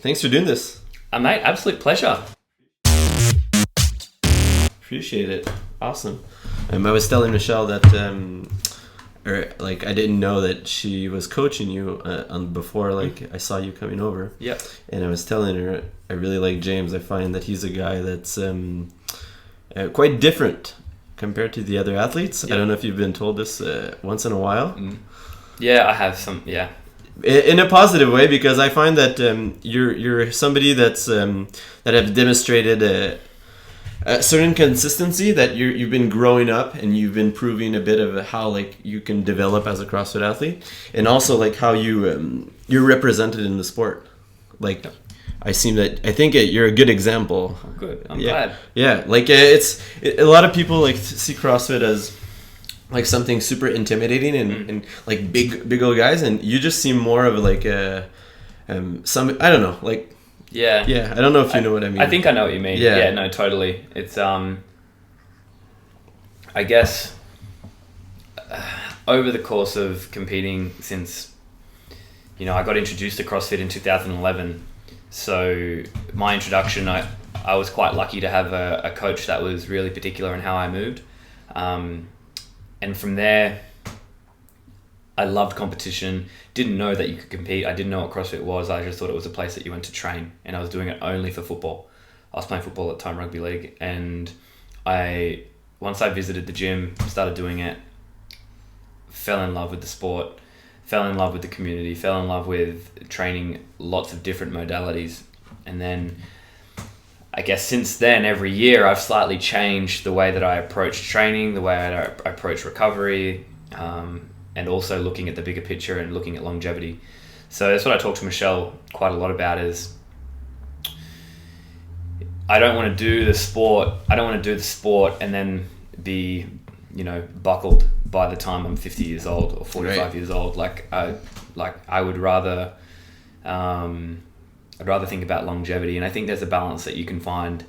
Thanks for doing this. Mate, absolute pleasure. Appreciate it. Awesome. I was telling Michelle that, I didn't know that she was coaching you before, I saw you coming over. Yeah. And I was telling her, I really like James. I find that he's a guy that's quite different compared to the other athletes. Yep. I don't know if you've been told this once in a while. Yeah, I have some, yeah. In a positive way, because I find that you're somebody that have demonstrated a certain consistency, that you've been growing up and you've been proving a bit of how you can develop as a CrossFit athlete, and also how you're represented in the sport. I think you're a good example. Oh, good. I'm glad. Yeah, a lot of people see CrossFit as something super intimidating and big old guys, and you just seem more of some, I don't know, yeah, I don't know if you know what I mean. I think I know what you mean. Yeah, no, totally. It's I guess over the course of competing since I got introduced to CrossFit in 2011. So my introduction, I was quite lucky to have a coach that was really particular in how I moved. And from there, I loved competition. Didn't know that you could compete. I didn't know what CrossFit was. I just thought it was a place that you went to train. And I was doing it only for football. I was playing football at the time, rugby league. And once I visited the gym, started doing it, fell in love with the sport, fell in love with the community, fell in love with training lots of different modalities. And then I guess since then, every year I've slightly changed the way that I approach training, the way I approach recovery, and also looking at the bigger picture and looking at longevity. So that's what I talk to Michelle quite a lot about, is I don't want to do the sport and then be, buckled by the time I'm 50 years old or 45 years old. I would rather I'd rather think about longevity, and I think there's a balance that you can find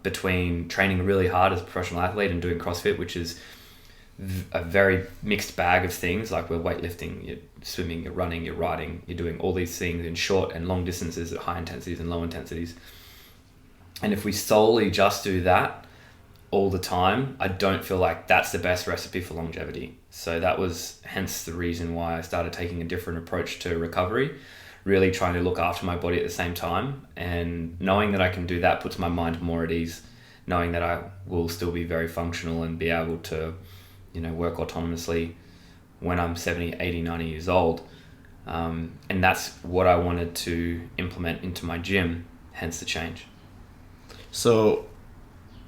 between training really hard as a professional athlete and doing CrossFit, which is a very mixed bag of things. We're weightlifting, you're swimming, you're running, you're riding, you're doing all these things in short and long distances at high intensities and low intensities. And if we solely just do that all the time, I don't feel like that's the best recipe for longevity. So that was hence the reason why I started taking a different approach to recovery, really trying to look after my body at the same time, and knowing that I can do that puts my mind more at ease, knowing that I will still be very functional and be able to, work autonomously when I'm 70, 80, 90 years old. And that's what I wanted to implement into my gym, hence the change. So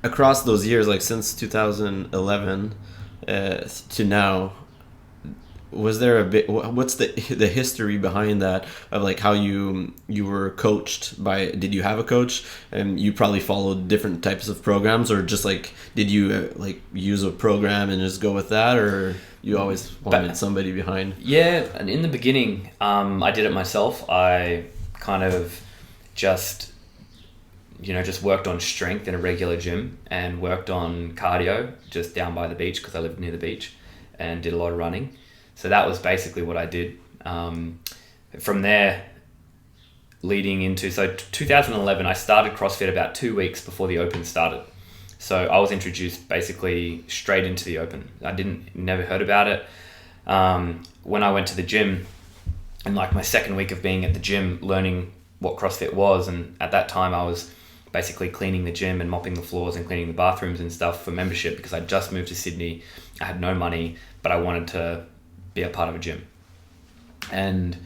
across those years, since 2011 to now, was there what's the history behind that, of how you were coached by? Did you have a coach, and you probably followed different types of programs, or just did you use a program and just go with that, or you always wanted somebody behind? Yeah, and in the beginning, I did it myself. I kind of just worked on strength in a regular gym and worked on cardio just down by the beach, because I lived near the beach, and did a lot of running. So that was basically what I did. From there, leading into 2011, I started CrossFit about 2 weeks before the Open started. So I was introduced basically straight into the Open. I never heard about it. When I went to the gym, and my second week of being at the gym, learning what CrossFit was, and at that time I was basically cleaning the gym and mopping the floors and cleaning the bathrooms and stuff for membership, because I just moved to Sydney. I had no money, but I wanted to be a part of a gym. And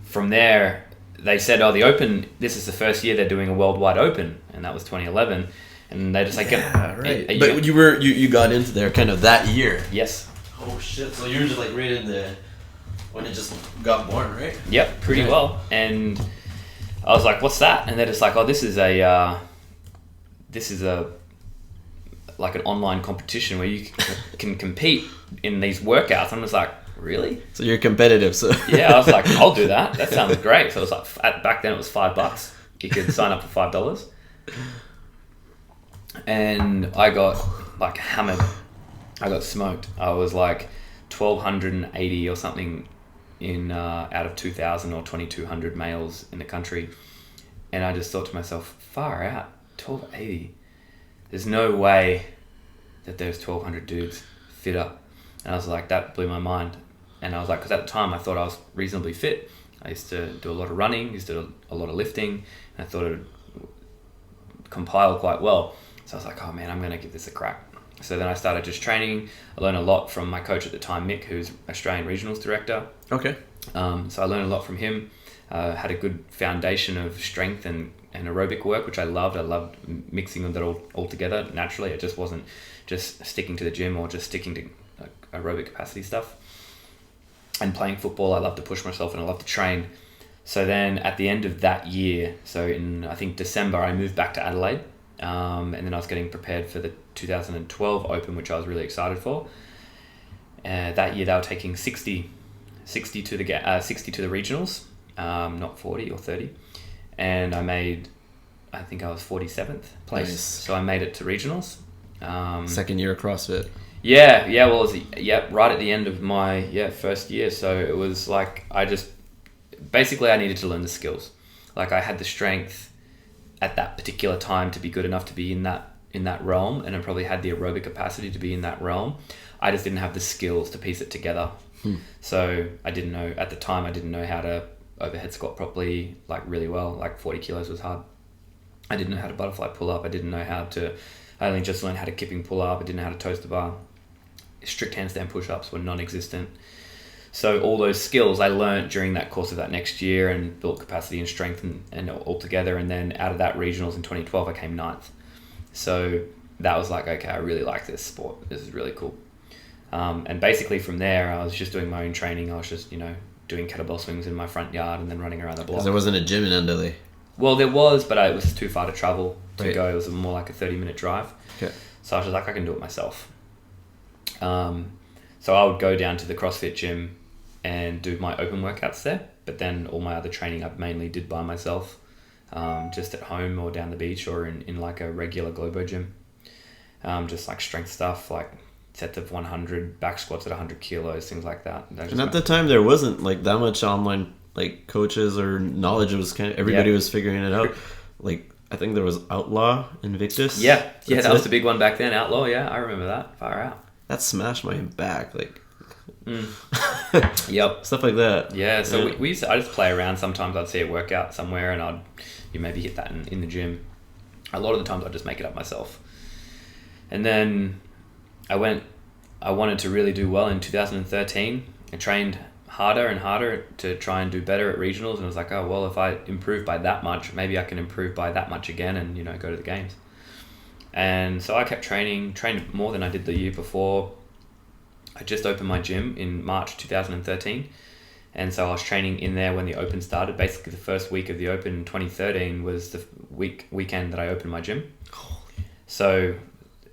from there, they said, the Open, this is the first year they're doing a worldwide Open, and that was 2011. And they're just right. But you got into there kind of that year. Yes. Oh shit! So you were just right in the when it just got born, right? Yep, pretty well. And I was like, "What's that?" And they're just like, this is an online competition where you can compete in these workouts." I'm just like, really? So you're competitive, so yeah. I was like, I'll do that. That sounds great. So it was back then it was $5. You could sign up for $5, and I got hammered. I got smoked. I was 1,280 or something in out of 2,000 or 2,200 males in the country, And I just thought to myself, far out, 1280. There's no way that there's 1200 dudes fitter. And I was like, that blew my mind. And I was like, because at the time I thought I was reasonably fit. I used to do a lot of running, used to do a lot of lifting, and I thought it would compile quite well. So I was like, oh man, I'm going to give this a crack. So then I started just training. I learned a lot from my coach at the time, Mick, who's Australian Regionals Director. Okay. So I learned a lot from him. Had a good foundation of strength and aerobic work, which I loved. I loved mixing that all together naturally. It just wasn't just sticking to the gym or just sticking to aerobic capacity stuff. And playing football, I love to push myself and I love to train. So then at the end of that year, so in I think December, I moved back to Adelaide. And then I was getting prepared for the 2012 Open, which I was really excited for. That year they were taking 60 to the regionals, not 40 or 30. And I think I was 47th place. Nice. So I made it to regionals. Second year of CrossFit. Yeah, well, it was, right at the end of my first year. So it was like I needed to learn the skills. Like I had the strength at that particular time to be good enough to be in that realm, and I probably had the aerobic capacity to be in that realm. I just didn't have the skills to piece it together. So I didn't know how to overhead squat properly, like really well. Like 40 kilos was hard. I didn't know how to butterfly pull up. I only just learned how to kipping pull up. I didn't know how to toast the bar. Strict handstand push-ups were non-existent. So all those skills I learned during that course of that next year and built capacity and strength and all together. And then out of that regionals in 2012, I came 9th. So that was like, okay, I really like this sport. This is really cool. And basically from there, I was just doing my own training. I was just, doing kettlebell swings in my front yard and then running around the block. 'Cause there wasn't a gym in Adelaide. Well, there was, but it was too far to travel to Right. go. It was more like a 30-minute drive. Okay. So I was just like, I can do it myself. So I would go down to the CrossFit gym and do my open workouts there. But then all my other training I mainly did by myself, just at home or down the beach or in like a regular Globo gym. Just like strength stuff, like sets of 100, back squats at 100 kilos, things like that. And at the time, there wasn't like that much online like coaches or knowledge. It was kind of everybody was figuring it out. Like I think there was Outlaw, Invictus. Yeah, that was the big one back then. Outlaw, yeah, I remember that. Far out. That smashed my back, like. Yep. Stuff like that. Yeah, so we used to, I just play around. Sometimes I'd see a workout somewhere and you maybe hit that in the gym. A lot of the times I'd just make it up myself. And then I wanted to really do well in 2013. I trained harder and harder to try and do better at regionals, and I was like, oh, well, if I improve by that much, maybe I can improve by that much again and, go to the games. And so I kept trained more than I did the year before. I just opened my gym in March 2013. And so I was training in there when the Open started. Basically, the first week of the Open in 2013 was the weekend that I opened my gym. So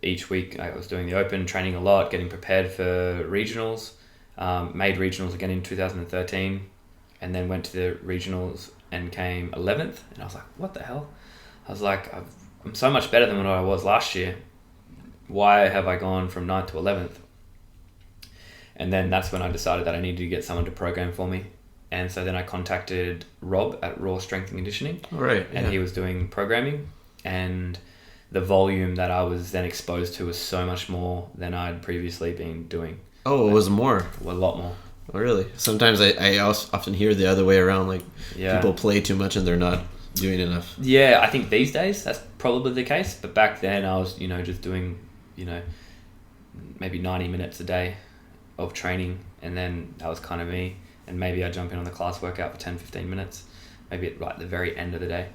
each week I was doing the Open, training a lot, getting prepared for regionals. Made regionals again in 2013, and then went to the regionals and came 11th. And I was like, what the hell? I was like, I'm so much better than what I was last year. Why have I gone from 9th to 11th? And then that's when I decided that I needed to get someone to program for me. And so then I contacted Rob at Raw Strength and Conditioning. Right. And he was doing programming, and the volume that I was then exposed to was so much more than I'd previously been doing. Oh, it was more. A lot more. Oh, really? Sometimes I also often hear the other way around, like people play too much and they're not doing enough. Yeah, I think these days that's probably the case. But back then I was, just doing, maybe 90 minutes a day of training, and then that was kind of me. And maybe I'd jump in on the class workout for 10, 15 minutes, maybe at the very end of the day.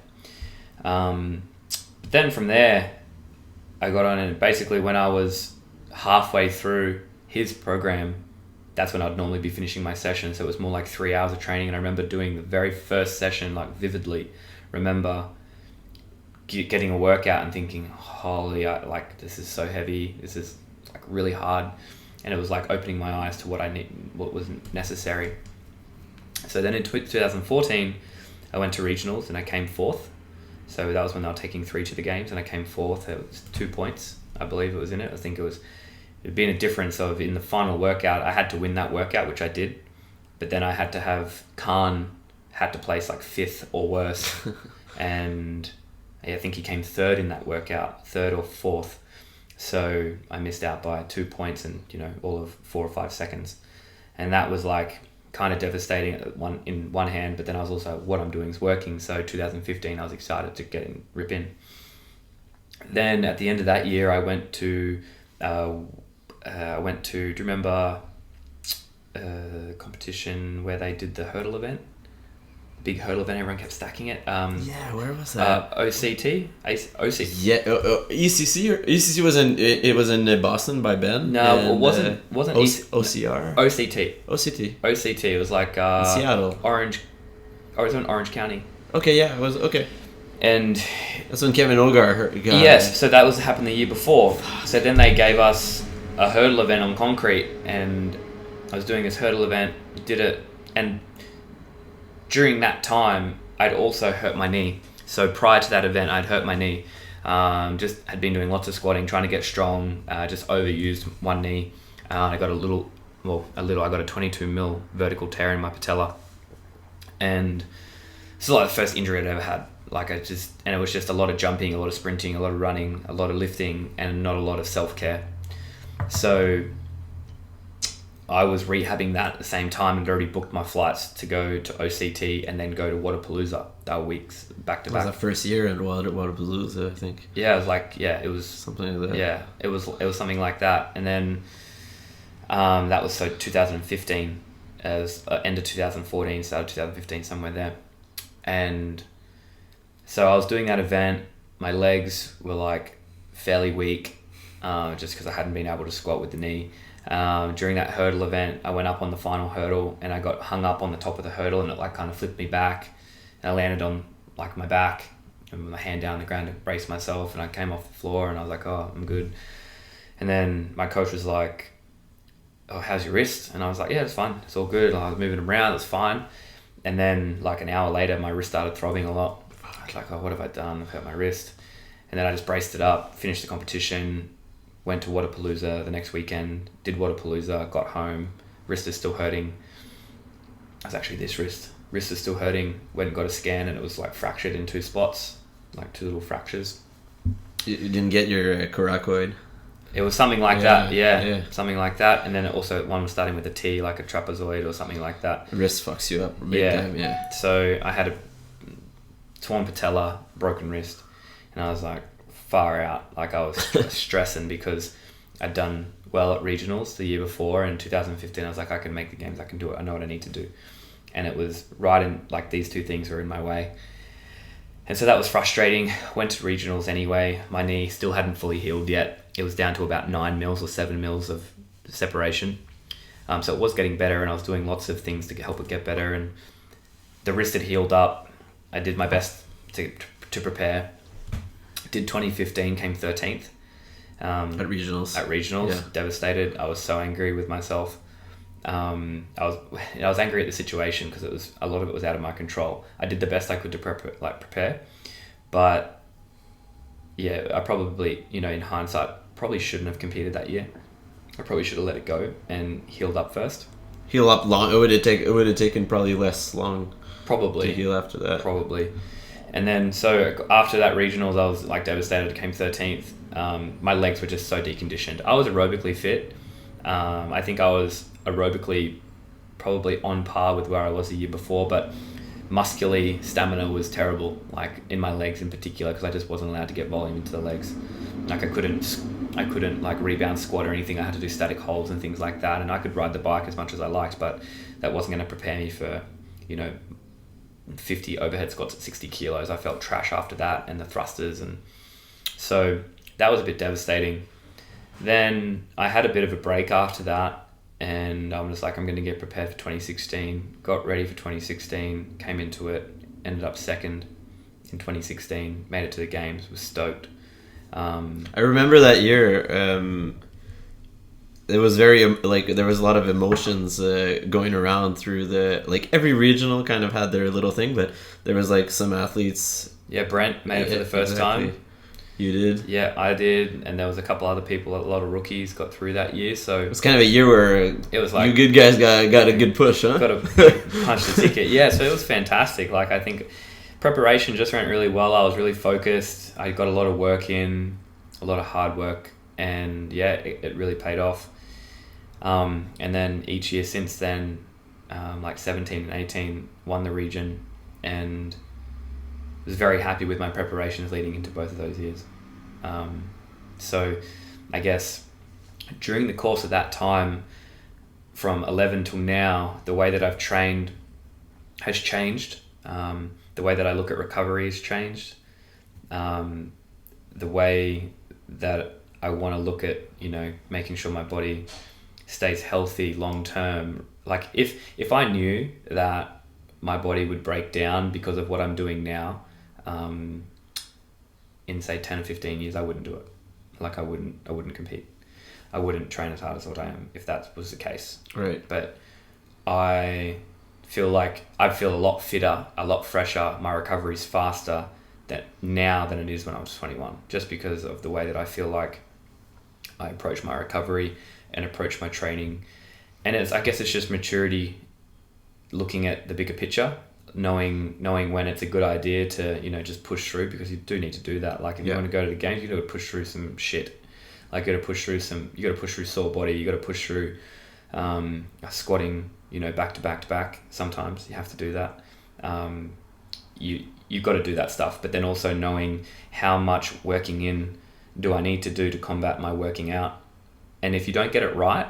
But then from there, I got on, and basically when I was halfway through his program, that's when I'd normally be finishing my session. So it was more like 3 hours of training. And I remember doing the very first session, like vividly remember getting a workout and thinking, holy, this is so heavy. This is like really hard. And it was like opening my eyes to what was necessary. So then in 2014, I went to regionals and I came 4th. So that was when they were taking 3 to the games, and I came 4th. It was 2 points, I believe it was in it. I think it'd been a difference of in the final workout, I had to win that workout, which I did. But then I had to have Khan had to place like 5th or worse. and I think he came third in that workout, third or fourth. So I missed out by 2 points and, all of 4 or 5 seconds. And that was like kind of devastating in one hand, but then I was also, what I'm doing is working. So 2015, I was excited to rip in. Then at the end of that year, I went to, do you remember the competition where they did the hurdle event? Big hurdle event, everyone kept stacking it. Where was that? OCT? Yeah, ECC or ECC was in Boston by Ben. No, it wasn't OCR. OCT. It was like Seattle. Orange. Or it was in Orange County. Okay, yeah, it was okay. And that's when Kevin Ogar got. Yes, so that happened the year before. So then they gave us a hurdle event on concrete, and I was doing this hurdle event, did it, and during that time, I'd also hurt my knee. So prior to that event, I'd hurt my knee. Just had been doing lots of squatting, trying to get strong. Just overused one knee. I got I got a 22 mil vertical tear in my patella, and it's like the first injury I'd ever had. And it was just a lot of jumping, a lot of sprinting, a lot of running, a lot of lifting, and not a lot of self-care. So I was rehabbing that at the same time and already booked my flights to go to OCT and then go to Wadapalooza. They were weeks back to back. It was the first year in Wadapalooza, I think. Yeah, it was something like that. Yeah, it was something like that. And then that was 2015, as end of 2014, start of 2015, somewhere there. And so I was doing that event. My legs were like fairly weak, just because I hadn't been able to squat with the knee. During that hurdle event, I went up on the final hurdle and I got hung up on the top of the hurdle, and it like kind of flipped me back, and I landed on like my back and with my hand down on the ground to brace myself, and I came off the floor and I was like, oh, I'm good. And then my coach was like, oh, how's your wrist? And I was like, yeah, it's fine, it's all good. I was moving around, it's fine. And then like an hour later, my wrist started throbbing a lot. I was like, oh, what have I done? I've hurt my wrist. And then I just braced it up, finished the competition, went to Wadapalooza the next weekend, did Wadapalooza, got home, wrist is still hurting. It was actually this wrist is still hurting. Went and got a scan, and it was like fractured in 2 spots, like 2 little fractures. You didn't get your coracoid? It was something like that, yeah, something like that. And then it also, one was starting with a T, like a trapezoid or something like that. Wrist fucks you up big time, yeah. So I had a torn patella, broken wrist, and I was like, far out. Like I was stressing because I'd done well at regionals the year before. In 2015, I was like, I can make the games, I can do it, I know what I need to do. And it was right in, like, these 2 things were in my way. And so that was frustrating. Went to regionals anyway. My knee still hadn't fully healed yet. It was down to about 9 mils or 7 mils of separation. So it was getting better, and I was doing lots of things to help it get better. And the wrist had healed up. I did my best to prepare. Did 2015, came 13th. At regionals, yeah. Devastated. I was so angry with myself. I was angry at the situation because a lot of it was out of my control. I did the best I could to prepare, but yeah, I probably, in hindsight, probably shouldn't have competed that year. I probably should have let it go and healed up first. Heal up long. It would have taken probably less long. Probably to heal after that. Probably. And then, so after that regionals, I was like devastated. I came 13th. My legs were just so deconditioned. I was aerobically fit. I think I was aerobically probably on par with where I was the year before, but muscularly, stamina was terrible, like in my legs in particular, because I just wasn't allowed to get volume into the legs. Like I couldn't like rebound squat or anything. I had to do static holds and things like that, and I could ride the bike as much as I liked, but that wasn't going to prepare me for 50 overhead squats at 60 kilos. I felt trash after that, and the thrusters, and so that was a bit devastating. Then I had a bit of a break after that, and I'm just like, I'm going to get prepared for 2016. Got ready for 2016, came into it, ended up second in 2016, made it to the games, was stoked. I remember that year. It was very there was a lot of emotions going around through every regional kind of had their little thing, but there was like some athletes. Yeah, Brent made it for the first time. You did? Yeah, I did, and there was a couple other people, a lot of rookies got through that year. So it was kind of a year where it was like you good guys got a good push, huh? Got a punch the ticket. Yeah, so it was fantastic. Like I think Preparation just went really well. I was really focused. I got a lot of work in, a lot of hard work, and yeah, it really paid off. And then each year since then, like 17 and 18, won the region, and was very happy with my preparations leading into both of those years. So I guess during the course of that time, from 11 till now, the way that I've trained has changed. The way that I look at recovery has changed. The way that I want to look at, making sure my body stays healthy long term. Like if I knew that my body would break down because of what I'm doing now, in say 10 or 15 years, I wouldn't do it. Like I wouldn't compete. I wouldn't train as hard as what I am if that was the case. Right. But I feel like I feel a lot fitter, a lot fresher. My recovery is faster now than it is when I was 21, just because of the way that I feel like I approach my recovery and approach my training. And I guess it's just maturity, looking at the bigger picture, knowing when it's a good idea to, just push through, because you do need to do that. Like if you want to go to the games, you got to push through some shit. Like you got to push through sore body. You got to push through squatting, back to back to back. Sometimes you have to do that. You've got to do that stuff, but then also knowing how much working in do I need to do to combat my working out. And if you don't get it right,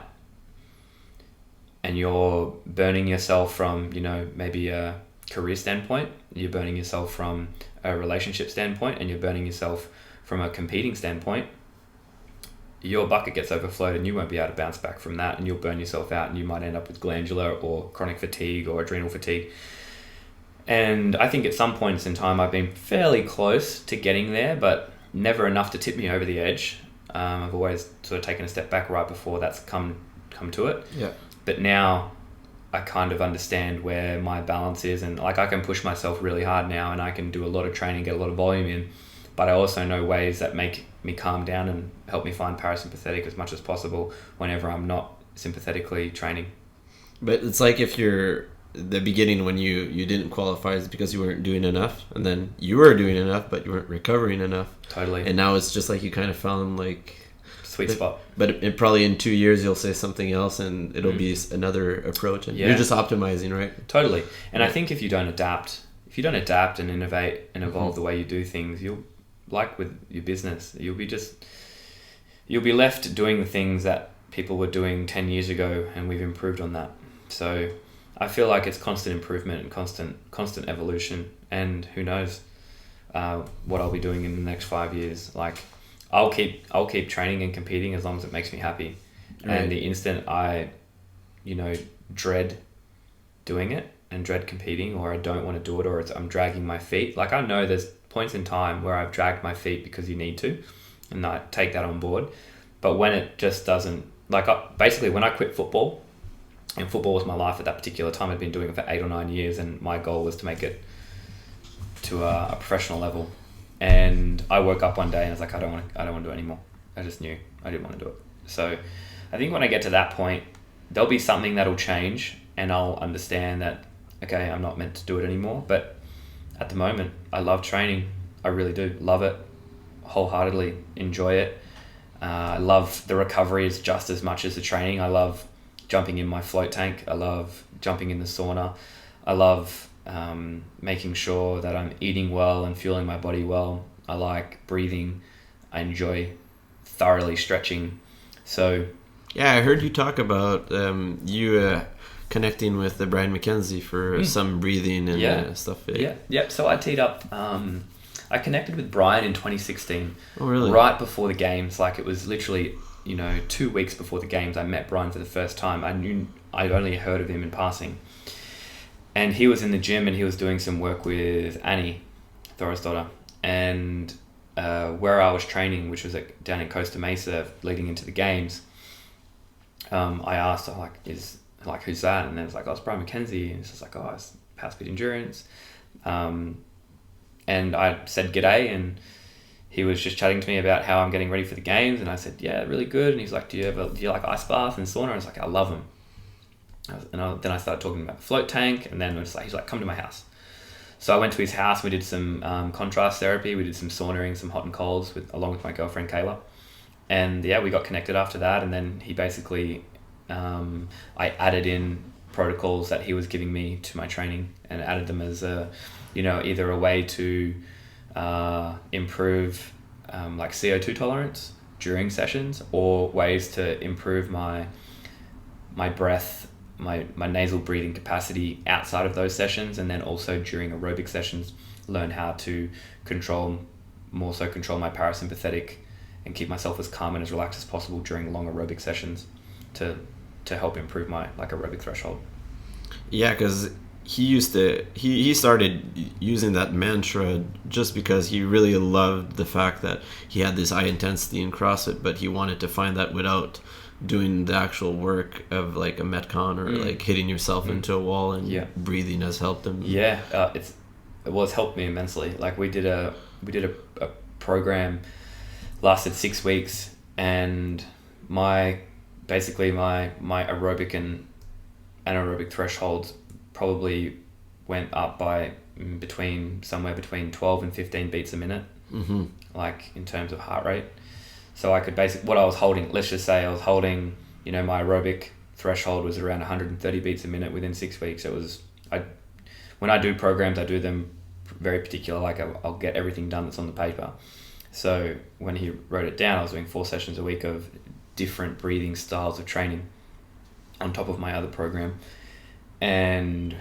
and you're burning yourself from, maybe a career standpoint, you're burning yourself from a relationship standpoint, and you're burning yourself from a competing standpoint, your bucket gets overflowed and you won't be able to bounce back from that, and you'll burn yourself out, and you might end up with glandular or chronic fatigue or adrenal fatigue. And I think at some points in time I've been fairly close to getting there, but never enough to tip me over the edge. I've always sort of taken a step back right before that's come to it. Yeah. But now I kind of understand where my balance is, and like I can push myself really hard now, and I can do a lot of training, get a lot of volume in, but I also know ways that make me calm down and help me find parasympathetic as much as possible whenever I'm not sympathetically training. But it's like if you're the beginning when you didn't qualify is because you weren't doing enough, and then you were doing enough but you weren't recovering enough. Totally. And now it's just like you kind of found like sweet spot. But it probably in 2 years you'll say something else and it'll be another approach, and you're just optimizing, right? Totally. And I think if you don't adapt and innovate and evolve the way you do things, you'll, like with your business, you'll be left doing the things that people were doing 10 years ago, and we've improved on that. So I feel like it's constant improvement and constant evolution, and who knows what I'll be doing in the next 5 years. Like I'll keep training and competing as long as it makes me happy. Right. And the instant I, dread doing it and dread competing, or I don't want to do it, or I'm dragging my feet. Like I know there's points in time where I've dragged my feet because you need to, and I take that on board. But when it just doesn't, basically when I quit football, and football was my life at that particular time, I'd been doing it for 8 or 9 years, and my goal was to make it to a professional level. And I woke up one day and I was like, I don't want to do it anymore. I just knew I didn't want to do it. So I think when I get to that point, there'll be something that'll change, and I'll understand that, okay, I'm not meant to do it anymore. But at the moment, I love training. I really do love it wholeheartedly, enjoy it. I love the recovery just as much as the training. I love jumping in my float tank. I love jumping in the sauna. I love making sure that I'm eating well and fueling my body well. I like breathing. I enjoy thoroughly stretching. So yeah, I heard you talk about you connecting with Brian McKenzie for some breathing and stuff. Yeah. So I teed up. I connected with Brian in 2016. Oh, really? Right before the games. Like it was literally 2 weeks before the games. I met Brian for the first time. I'd only heard of him in passing. And he was in the gym and he was doing some work with Annie, Thora's daughter. And where I was training, which was down in Costa Mesa leading into the games, I asked, who's that? And then it's like, it's Brian McKenzie. And it's just like, it's power speed endurance. And I said, g'day. And he was just chatting to me about how I'm getting ready for the games. And I said, yeah, really good. And he's like, do you like ice bath and sauna? And I was like, I love them. Then I started talking about the float tank, and then he's like, come to my house. So I went to his house. We did some contrast therapy. We did some saunaing, some hot and colds along with my girlfriend Kayla. And yeah, we got connected after that. And then he basically, I added in protocols that he was giving me to my training and added them as either a way to improve like CO2 tolerance during sessions, or ways to improve my breath, my nasal breathing capacity outside of those sessions, and then also during aerobic sessions learn how to control my parasympathetic and keep myself as calm and as relaxed as possible during long aerobic sessions to help improve my aerobic threshold. Yeah, because he started using that mantra just because he really loved the fact that he had this high intensity in CrossFit, but he wanted to find that without doing the actual work of like a Metcon or like hitting yourself into a wall, and breathing has helped him. It's helped me immensely. Like we did a program, lasted 6 weeks, and my aerobic and anaerobic thresholds probably went up by somewhere between 12 and 15 beats a minute, like in terms of heart rate. So I could what I was holding, let's just say I was holding, my aerobic threshold was around 130 beats a minute within 6 weeks. When I do programs, I do them very particular, like I'll get everything done that's on the paper. So when he wrote it down, I was doing 4 sessions a week of different breathing styles of training on top of my other program. And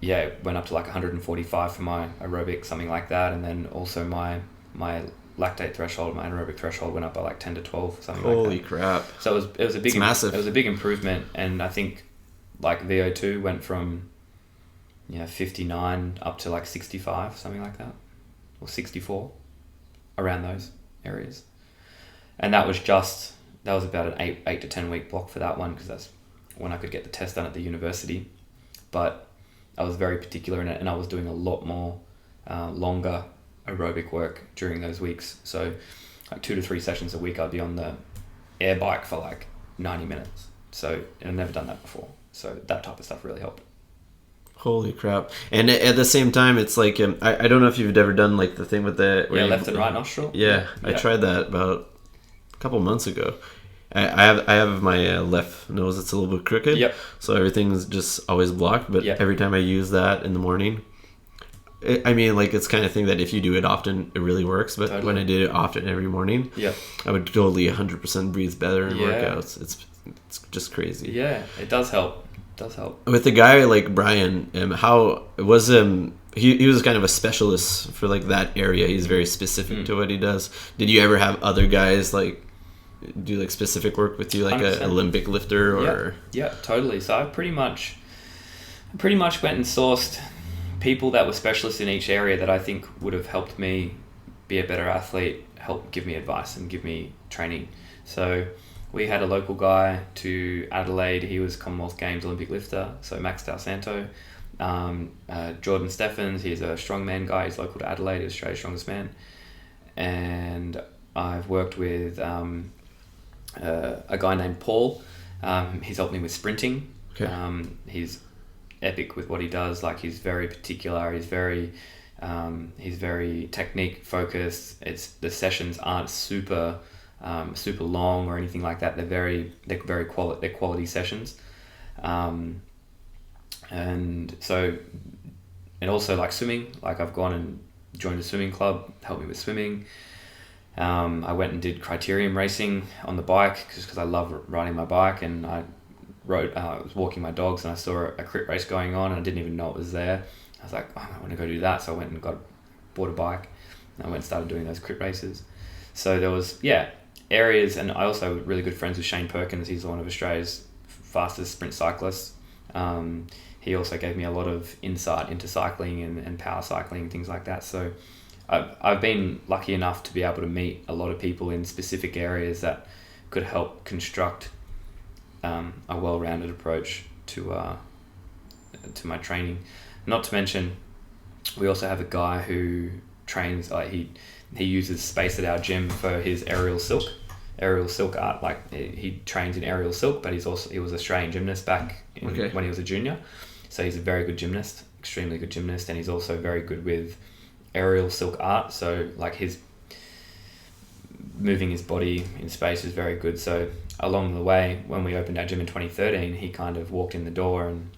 yeah, it went up to like 145 for my aerobic, something like that. And then also my lactate threshold, my anaerobic threshold went up by like 10 to 12, something like that. Holy crap. So it was a big, massive. It was a big improvement. And I think like VO2 went from 59 up to like 65, something like that, or 64, around those areas. And that was about an 8 to 10 week block for that one, because that's when I could get the test done at the university. But I was very particular in it, and I was doing a lot more longer aerobic work during those weeks. So like 2 to 3 sessions a week, I'd be on the air bike for like 90 minutes. So I've never done that before. So that type of stuff really helped. Holy crap. And at the same time, it's like, I don't know if you've ever done like the thing with the... left and right nostril? Yeah, I tried that about a couple months ago. I have my left nose that's a little bit crooked. Yep. So everything's just always blocked. But every time I use that in the morning, it's kind of thing that if you do it often, it really works. But when I did it often every morning, I would totally 100% breathe better in workouts. It's just crazy. Yeah, it does help. With a guy like Brian, how was he was kind of a specialist for like that area. He's very specific to what he does. Did you ever have other guys like do like specific work with you, like an Olympic lifter or? Yeah, totally. So I pretty much went and sourced people that were specialists in each area that I think would have helped me be a better athlete, help give me advice and give me training. So we had a local guy to Adelaide. He was Commonwealth Games Olympic lifter, so Max Del Santo. Jordan Steffens, he's a strongman guy. He's local to Adelaide. He's Australia's strongest man. And I've worked with a guy named Paul. He's helped me with sprinting. Okay. He's epic with what he does. Like, he's very particular. He's very technique focused. The sessions aren't super long or anything like that. They're quality sessions. And also like swimming. Like, I've gone and joined a swimming club, helped me with swimming. I went and did criterium racing on the bike because I love riding my bike, and I was walking my dogs and I saw a crit race going on and I didn't even know it was there. I was like, I want to go do that. So I went and bought a bike, and I went and started doing those crit races. So there was, areas, and I also really good friends with Shane Perkins. He's one of Australia's fastest sprint cyclists. He also gave me a lot of insight into cycling and power cycling and things like that. So I've been lucky enough to be able to meet a lot of people in specific areas that could help construct a well-rounded approach to my training. Not to mention, we also have a guy who trains. He uses space at our gym for his aerial silk art. Like, he trains in aerial silk, but he was Australian gymnast back when he was a junior. So he's a very good gymnast, extremely good gymnast, and he's also very good with aerial silk art. So like his moving his body in space is very good. So along the way, when we opened our gym in 2013, he kind of walked in the door and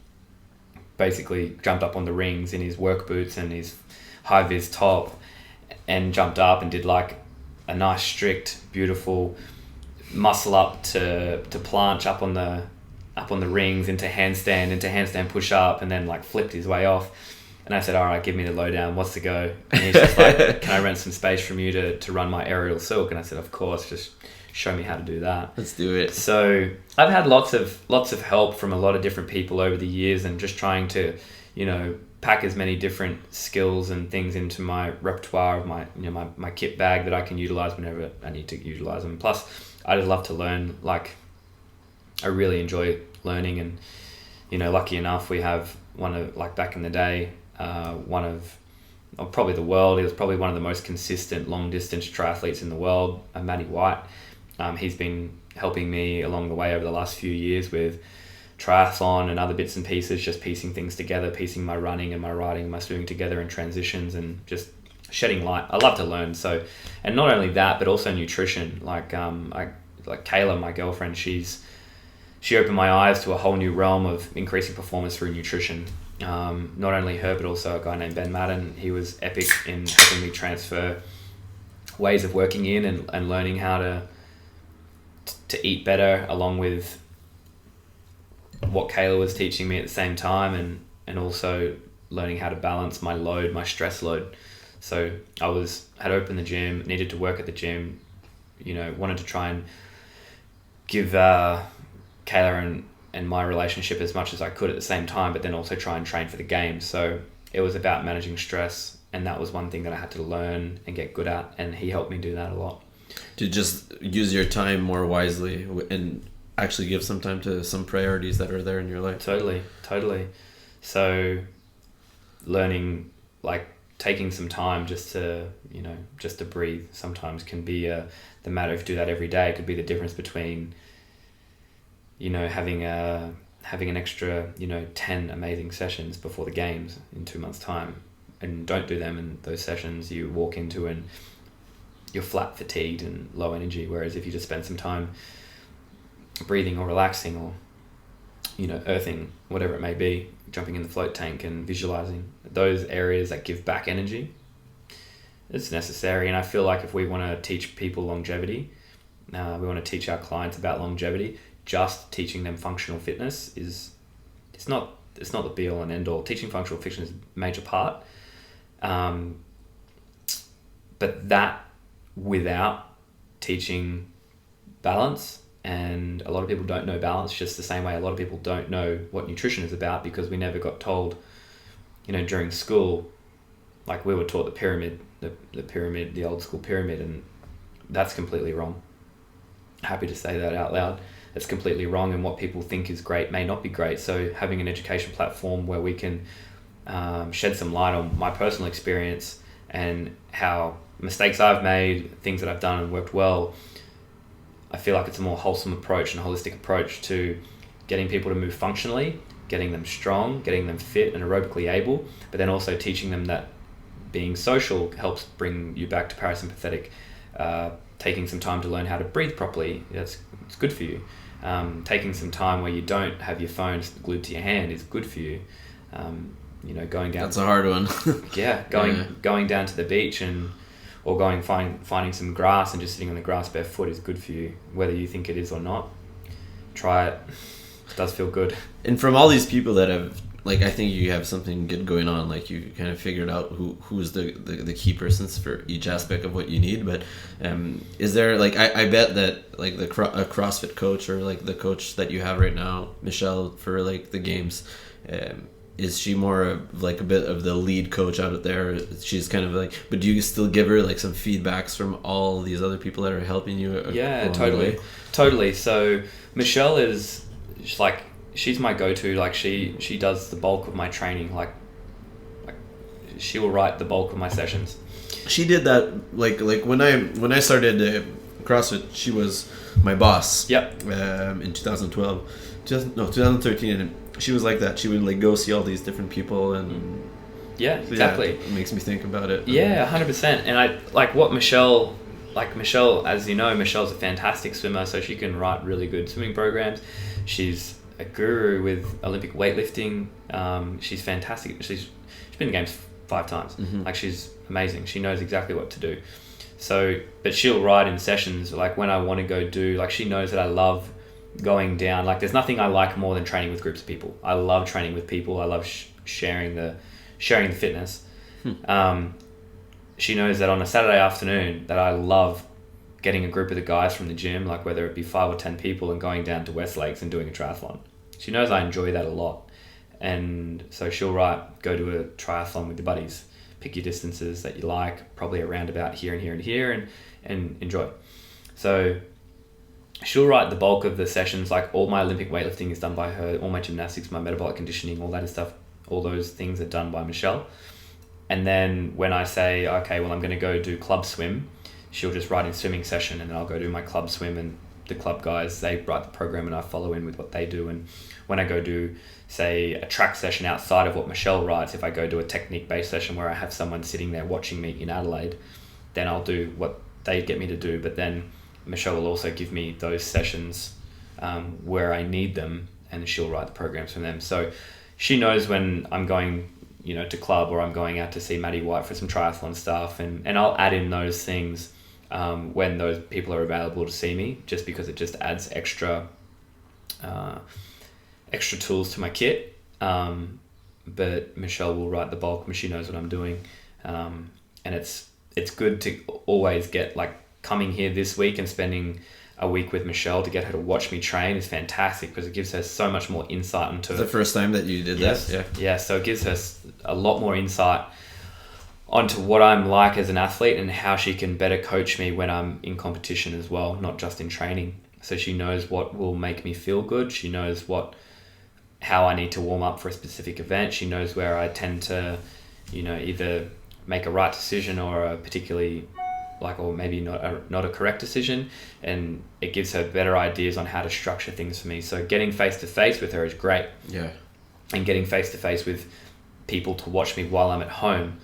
basically jumped up on the rings in his work boots and his high-vis top, and jumped up and did like a nice, strict, beautiful muscle up to planche up on the rings into handstand push up, and then like flipped his way off. And I said, all right, give me the lowdown. What's the go? And he's just like, can I rent some space from you to run my aerial silk? And I said, of course, just show me how to do that. Let's do it. So I've had lots of help from a lot of different people over the years, and just trying to, pack as many different skills and things into my repertoire of my kit bag that I can utilize whenever I need to utilize them. Plus, I just love to learn. Like, I really enjoy learning, and lucky enough, we have one of, like, back in the day, probably the world. He was probably one of the most consistent long distance triathletes in the world, Matty White. He's been helping me along the way over the last few years with triathlon and other bits and pieces, just piecing things together, piecing my running and my riding and my swimming together in transitions, and just shedding light. I love to learn. So, and not only that, but also nutrition. Like Kayla, my girlfriend, she opened my eyes to a whole new realm of increasing performance through nutrition. Not only her, but also a guy named Ben Madden. He was epic in helping me transfer ways of working in and learning how to eat better, along with what Kayla was teaching me at the same time, and also learning how to balance my load, my stress load. So I had opened the gym, needed to work at the gym, wanted to try and give Kayla and my relationship as much as I could at the same time, but then also try and train for the games. So it was about managing stress, and that was one thing that I had to learn and get good at, and he helped me do that a lot. To just use your time more wisely and actually give some time to some priorities that are there in your life. Totally. So learning, like, taking some time just to breathe sometimes can be the matter. If you do that every day, it could be the difference between having an extra 10 amazing sessions before the games in 2 months' time, and don't do them in those sessions. You walk into and you're flat, fatigued and low energy, whereas if you just spend some time breathing or relaxing or earthing, whatever it may be, jumping in the float tank and visualizing those areas that give back energy, it's necessary. And I feel like if we want to teach people longevity, we want to teach our clients about longevity, just teaching them functional fitness it's not the be all and end all. Teaching functional fitness is a major part, but that without teaching balance. And a lot of people don't know balance, just the same way a lot of people don't know what nutrition is about, because we never got told, during school, like we were taught the pyramid, the old school pyramid, and that's completely wrong. Happy to say that out loud. It's completely wrong, and what people think is great may not be great. So having an education platform where we can shed some light on my personal experience and how mistakes I've made, things that I've done and worked well, I feel like it's a more wholesome approach and holistic approach to getting people to move functionally, getting them strong, getting them fit and aerobically able, but then also teaching them that being social helps bring you back to parasympathetic. Taking some time to learn how to breathe properly, it's good for you. Taking some time where you don't have your phone glued to your hand is good for you. Going down. That's a hard one. Going down to the beach or finding some grass and just sitting on the grass barefoot is good for you, whether you think it is or not. Try it. It does feel good. And from all these people that have, like, I think you have something good going on. Like, you kind of figured out who's the key persons for each aspect of what you need. But is there, like, I bet that, like, a CrossFit coach, or like the coach that you have right now, Michelle, for like the games, is she more of like a bit of the lead coach out there? She's kind of like, but do you still give her like some feedbacks from all these other people that are helping you? Yeah, totally. So Michelle is like, she's my go-to. Like she does the bulk of my training. Like she will write the bulk of my sessions. She did that like when I started CrossFit. She was my boss. Yep. In 2012, 2013, she was like that. She would like go see all these different people, and yeah, exactly. It makes me think about it. Yeah, 100%. And I like what Michelle, as you know, Michelle's a fantastic swimmer, so she can write really good swimming programs. She's a guru with Olympic weightlifting. She's fantastic. She's been in the games 5 times. Mm-hmm. Like, she's amazing. She knows exactly what to do. So, but she'll ride in sessions, like when I want to go do, like, she knows that I love going down. Like, there's nothing I like more than training with groups of people. I love training with people. I love sharing the fitness. She knows that on a Saturday afternoon that I love getting a group of the guys from the gym, like whether it be 5 or 10 people, and going down to West Lakes and doing a triathlon. She knows I enjoy that a lot. And so she'll go to a triathlon with your buddies, pick your distances that you like, probably around about here and here and here, and enjoy. So she'll write the bulk of the sessions. Like, all my Olympic weightlifting is done by her, all my gymnastics, my metabolic conditioning, all that stuff, all those things are done by Michelle. And then when I say, okay, well, I'm going to go do club swim, she'll just write in swimming session, and then I'll go do my club swim, and the club guys, they write the program and I follow in with what they do. And when I go do, say, a track session outside of what Michelle writes, if I go do a technique-based session where I have someone sitting there watching me in Adelaide, then I'll do what they get me to do. But then Michelle will also give me those sessions where I need them, and she'll write the programs from them. So she knows when I'm going, to club, or I'm going out to see Maddie White for some triathlon stuff, and I'll add in those things when those people are available to see me, just because it just adds extra tools to my kit. But Michelle will write the bulk. She knows what I'm doing, and it's good to always get, like, coming here this week and spending a week with Michelle to get her to watch me train is fantastic, because it gives her so much more insight into the first time that you did that. Yeah, so it gives her a lot more insight onto what I'm like as an athlete, and how she can better coach me when I'm in competition as well, not just in training. So she knows what will make me feel good. She knows how I need to warm up for a specific event. She knows where I tend to, either make a right decision or a particularly, or maybe not a correct decision, and it gives her better ideas on how to structure things for me. So getting face to face with her is great. Yeah. And getting face to face with people to watch me while I'm at home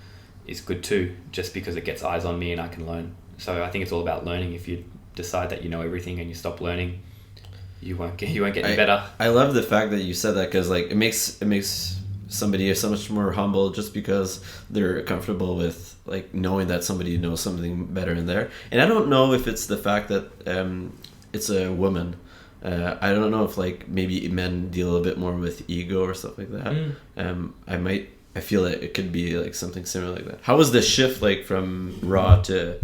is good too, just because it gets eyes on me and I can learn. So I think it's all about learning. If you decide that you know everything and you stop learning, you won't get any better. I love the fact that you said that, because like it makes somebody so much more humble, just because they're comfortable with like knowing that somebody knows something better in there. And I don't know if it's the fact that it's a woman. I don't know if like maybe men deal a little bit more with ego or stuff like that. I feel like it could be like something similar like that. How was the shift like from Raw to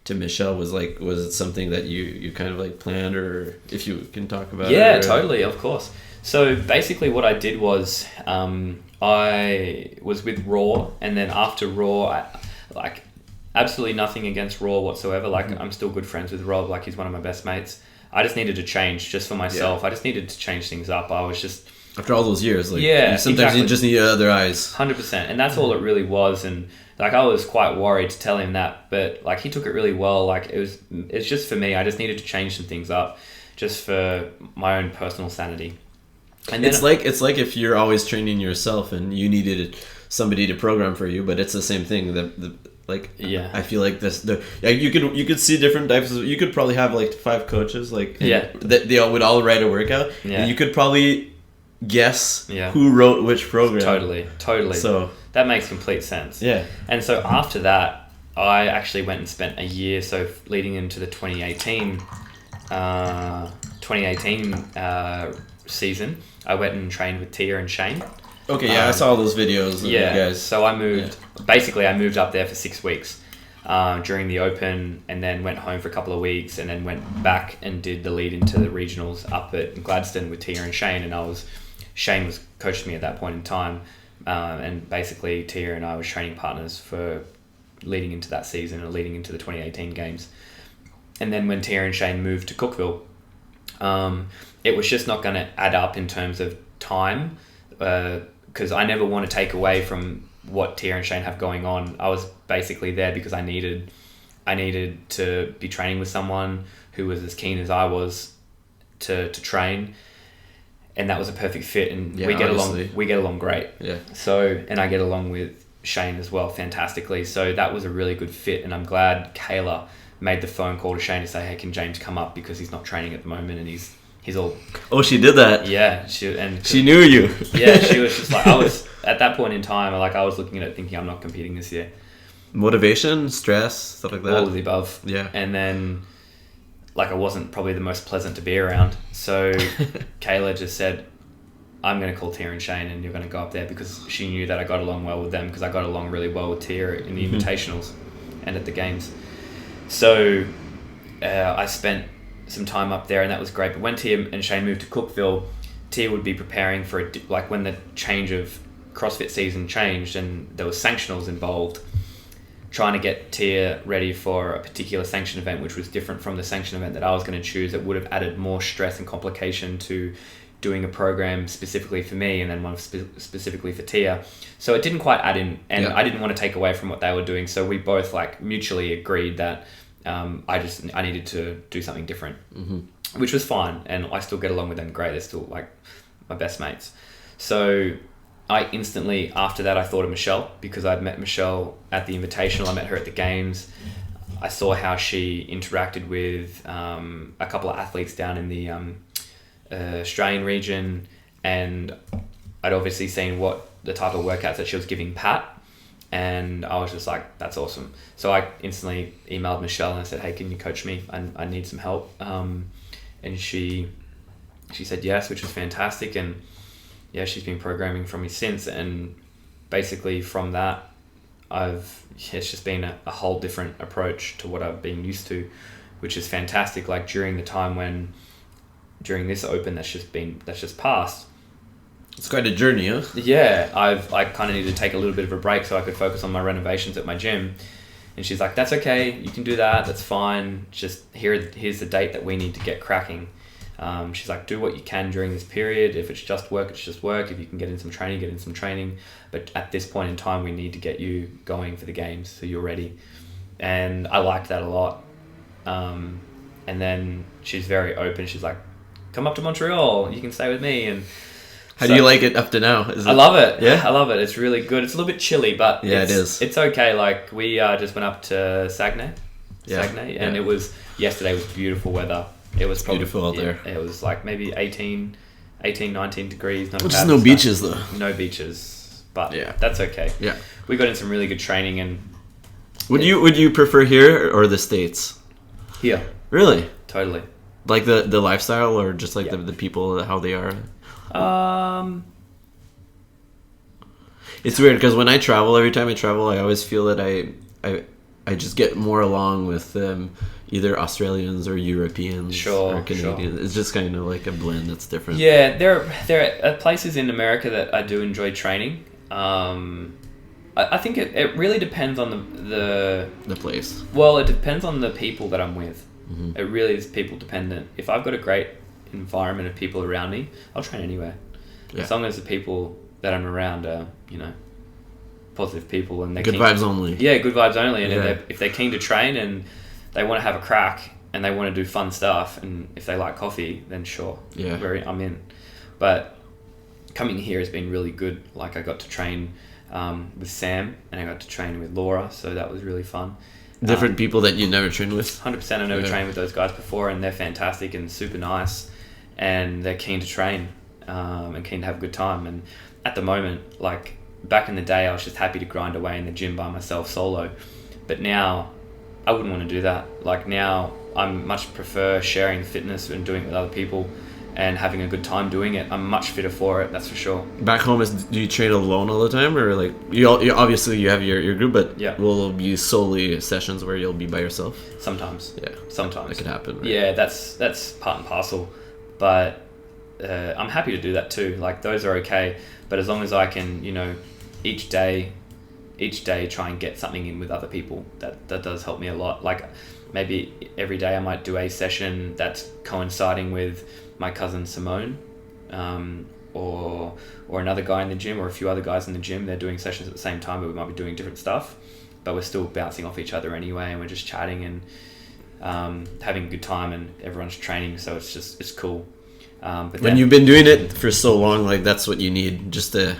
Michelle? Was it something that you kind of like planned, or if you can talk about it? Yeah, totally, of course. So basically what I did was I was with Raw, and then after Raw, I absolutely nothing against Raw whatsoever. Like, I'm still good friends with Rob. Like, he's one of my best mates. I just needed to change just for myself. Yeah. I just needed to change things up. I was just... After all those years, like, sometimes exactly. You just need other eyes. 100%. And that's all it really was. And like, I was quite worried to tell him that, but like, he took it really well. Like, it's just for me. I just needed to change some things up just for my own personal sanity. And then it's like if you're always training yourself and you needed somebody to program for you, but it's the same thing. I feel like you could see different types of, you could probably have like 5 coaches, like that they all would all write a workout. Yeah. And you could probably guess who wrote which program. Totally. So that makes complete sense. Yeah. And so after that, I actually went and spent a year, so leading into the 2018 season, I went and trained with Tia and Shane. Okay, I saw those videos of you guys. So I moved up there for 6 weeks during the Open, and then went home for a couple of weeks, and then went back and did the lead into the regionals up at Gladstone with Tia and Shane, and Shane was coaching me at that point in time, and basically Tia and I was training partners for leading into that season and leading into the 2018 games. And then when Tia and Shane moved to Cookville, it was just not going to add up in terms of time, because I never want to take away from what Tia and Shane have going on. I was basically there because I needed to be training with someone who was as keen as I was to train. and that was a perfect fit, and Yeah, we get obviously. along. We get along great. Yeah. So, and I get along with Shane as well fantastically. So that was a really good fit, and I'm glad Kayla made the phone call to Shane to say, hey, can James come up, because he's not training at the moment, and he's all... Oh, she did that. Yeah, She knew you. Yeah, she was just like, I was at that point in time, like I was looking at it thinking, I'm not competing this year. Motivation, stress, stuff like that. All of the above. Yeah. And then, like, I wasn't probably the most pleasant to be around. So Kayla just said, I'm going to call Tia and Shane, and you're going to go up there, because she knew that I got along well with them, because I got along really well with Tia in the invitationals and at the games. So I spent some time up there, and that was great. But when Tia and Shane moved to Cookville, Tia would be preparing for like when the change of CrossFit season changed and there was sanctionals involved, trying to get Tia ready for a particular sanction event, which was different from the sanction event that I was going to choose. It would have added more stress and complication to doing a program specifically for me, and then one specifically for Tia. So it didn't quite add in, and I didn't want to take away from what they were doing. So we both like mutually agreed that I needed to do something different, which was fine. And I still get along with them great. They're still like my best mates. So I instantly, after that, I thought of Michelle, because I'd met Michelle at the Invitational. I met her at the games. I saw how she interacted with a couple of athletes down in the Australian region, and I'd obviously seen what the type of workouts that she was giving Pat, and I was just like, that's awesome. So I instantly emailed Michelle and I said, hey, can you coach me? I need some help. And she said yes, which was fantastic. And yeah, she's been programming for me since, and basically from that, it's just been a whole different approach to what I've been used to, which is fantastic. Like during this open that's just passed, It's quite a journey, huh? yeah, I kind of needed to take a little bit of a break so I could focus on my renovations at my gym. And she's like, that's okay, you can do that, that's fine, just here's the date that we need to get cracking. She's like, do what you can during this period. If it's just work, it's just work. If you can get in some training, get in some training. But at this point in time, we need to get you going for the games so you're ready. And I liked that a lot. And then she's very open. She's like, come up to Montreal, you can stay with me. And how do you like it up to now? I love it. Yeah? I love it. It's really good. It's a little bit chilly, but yeah, it is. It's okay. Like we just went up to Saguenay, and yesterday was beautiful weather. It was beautiful out there. It was like maybe 18, 19 degrees. Just no beaches though. No beaches, but yeah, that's okay. Yeah, we got in some really good training. And would you prefer here or the States? Here. Really? Totally. Like the lifestyle, or just like the people, how they are? It's weird because when I travel, every time I travel, I always feel that I just get more along with either Australians or Europeans or Canadians. Sure. It's just kind of like a blend that's different. Yeah, there are places in America that I do enjoy training. I think it really depends on the place. Well, it depends on the people that I'm with. Mm-hmm. It really is people dependent. If I've got a great environment of people around me, I'll train anywhere. Yeah. As long as the people that I'm around are, positive people and they're good vibes only. Yeah, good vibes only. And if they're keen to train and they want to have a crack and they want to do fun stuff, and if they like coffee, then sure, I'm in. But coming here has been really good. Like I got to train with Sam and I got to train with Laura, so that was really fun. Different people that you never trained with? 100%. I've never trained with those guys before, and they're fantastic and super nice, and they're keen to train and keen to have a good time. And at the moment, like back in the day, I was just happy to grind away in the gym by myself solo. But now, I wouldn't want to do that. Like now, I much prefer sharing fitness and doing it with other people and having a good time doing it. I'm much fitter for it, that's for sure. Back home, do you train alone all the time, or like you obviously you have your group, but will it be solely sessions where you'll be by yourself? Sometimes. Yeah. Sometimes. That could happen. Right? Yeah, that's part and parcel. But I'm happy to do that too. Like those are okay. But as long as I can, each day try and get something in with other people, that does help me a lot. Like maybe every day I might do a session that's coinciding with my cousin Simone, or another guy in the gym, or a few other guys in the gym. They're doing sessions at the same time, but we might be doing different stuff, but we're still bouncing off each other anyway, and we're just chatting and having a good time, and everyone's training, so it's cool. But when you've been doing it for so long, like that's what you need, just to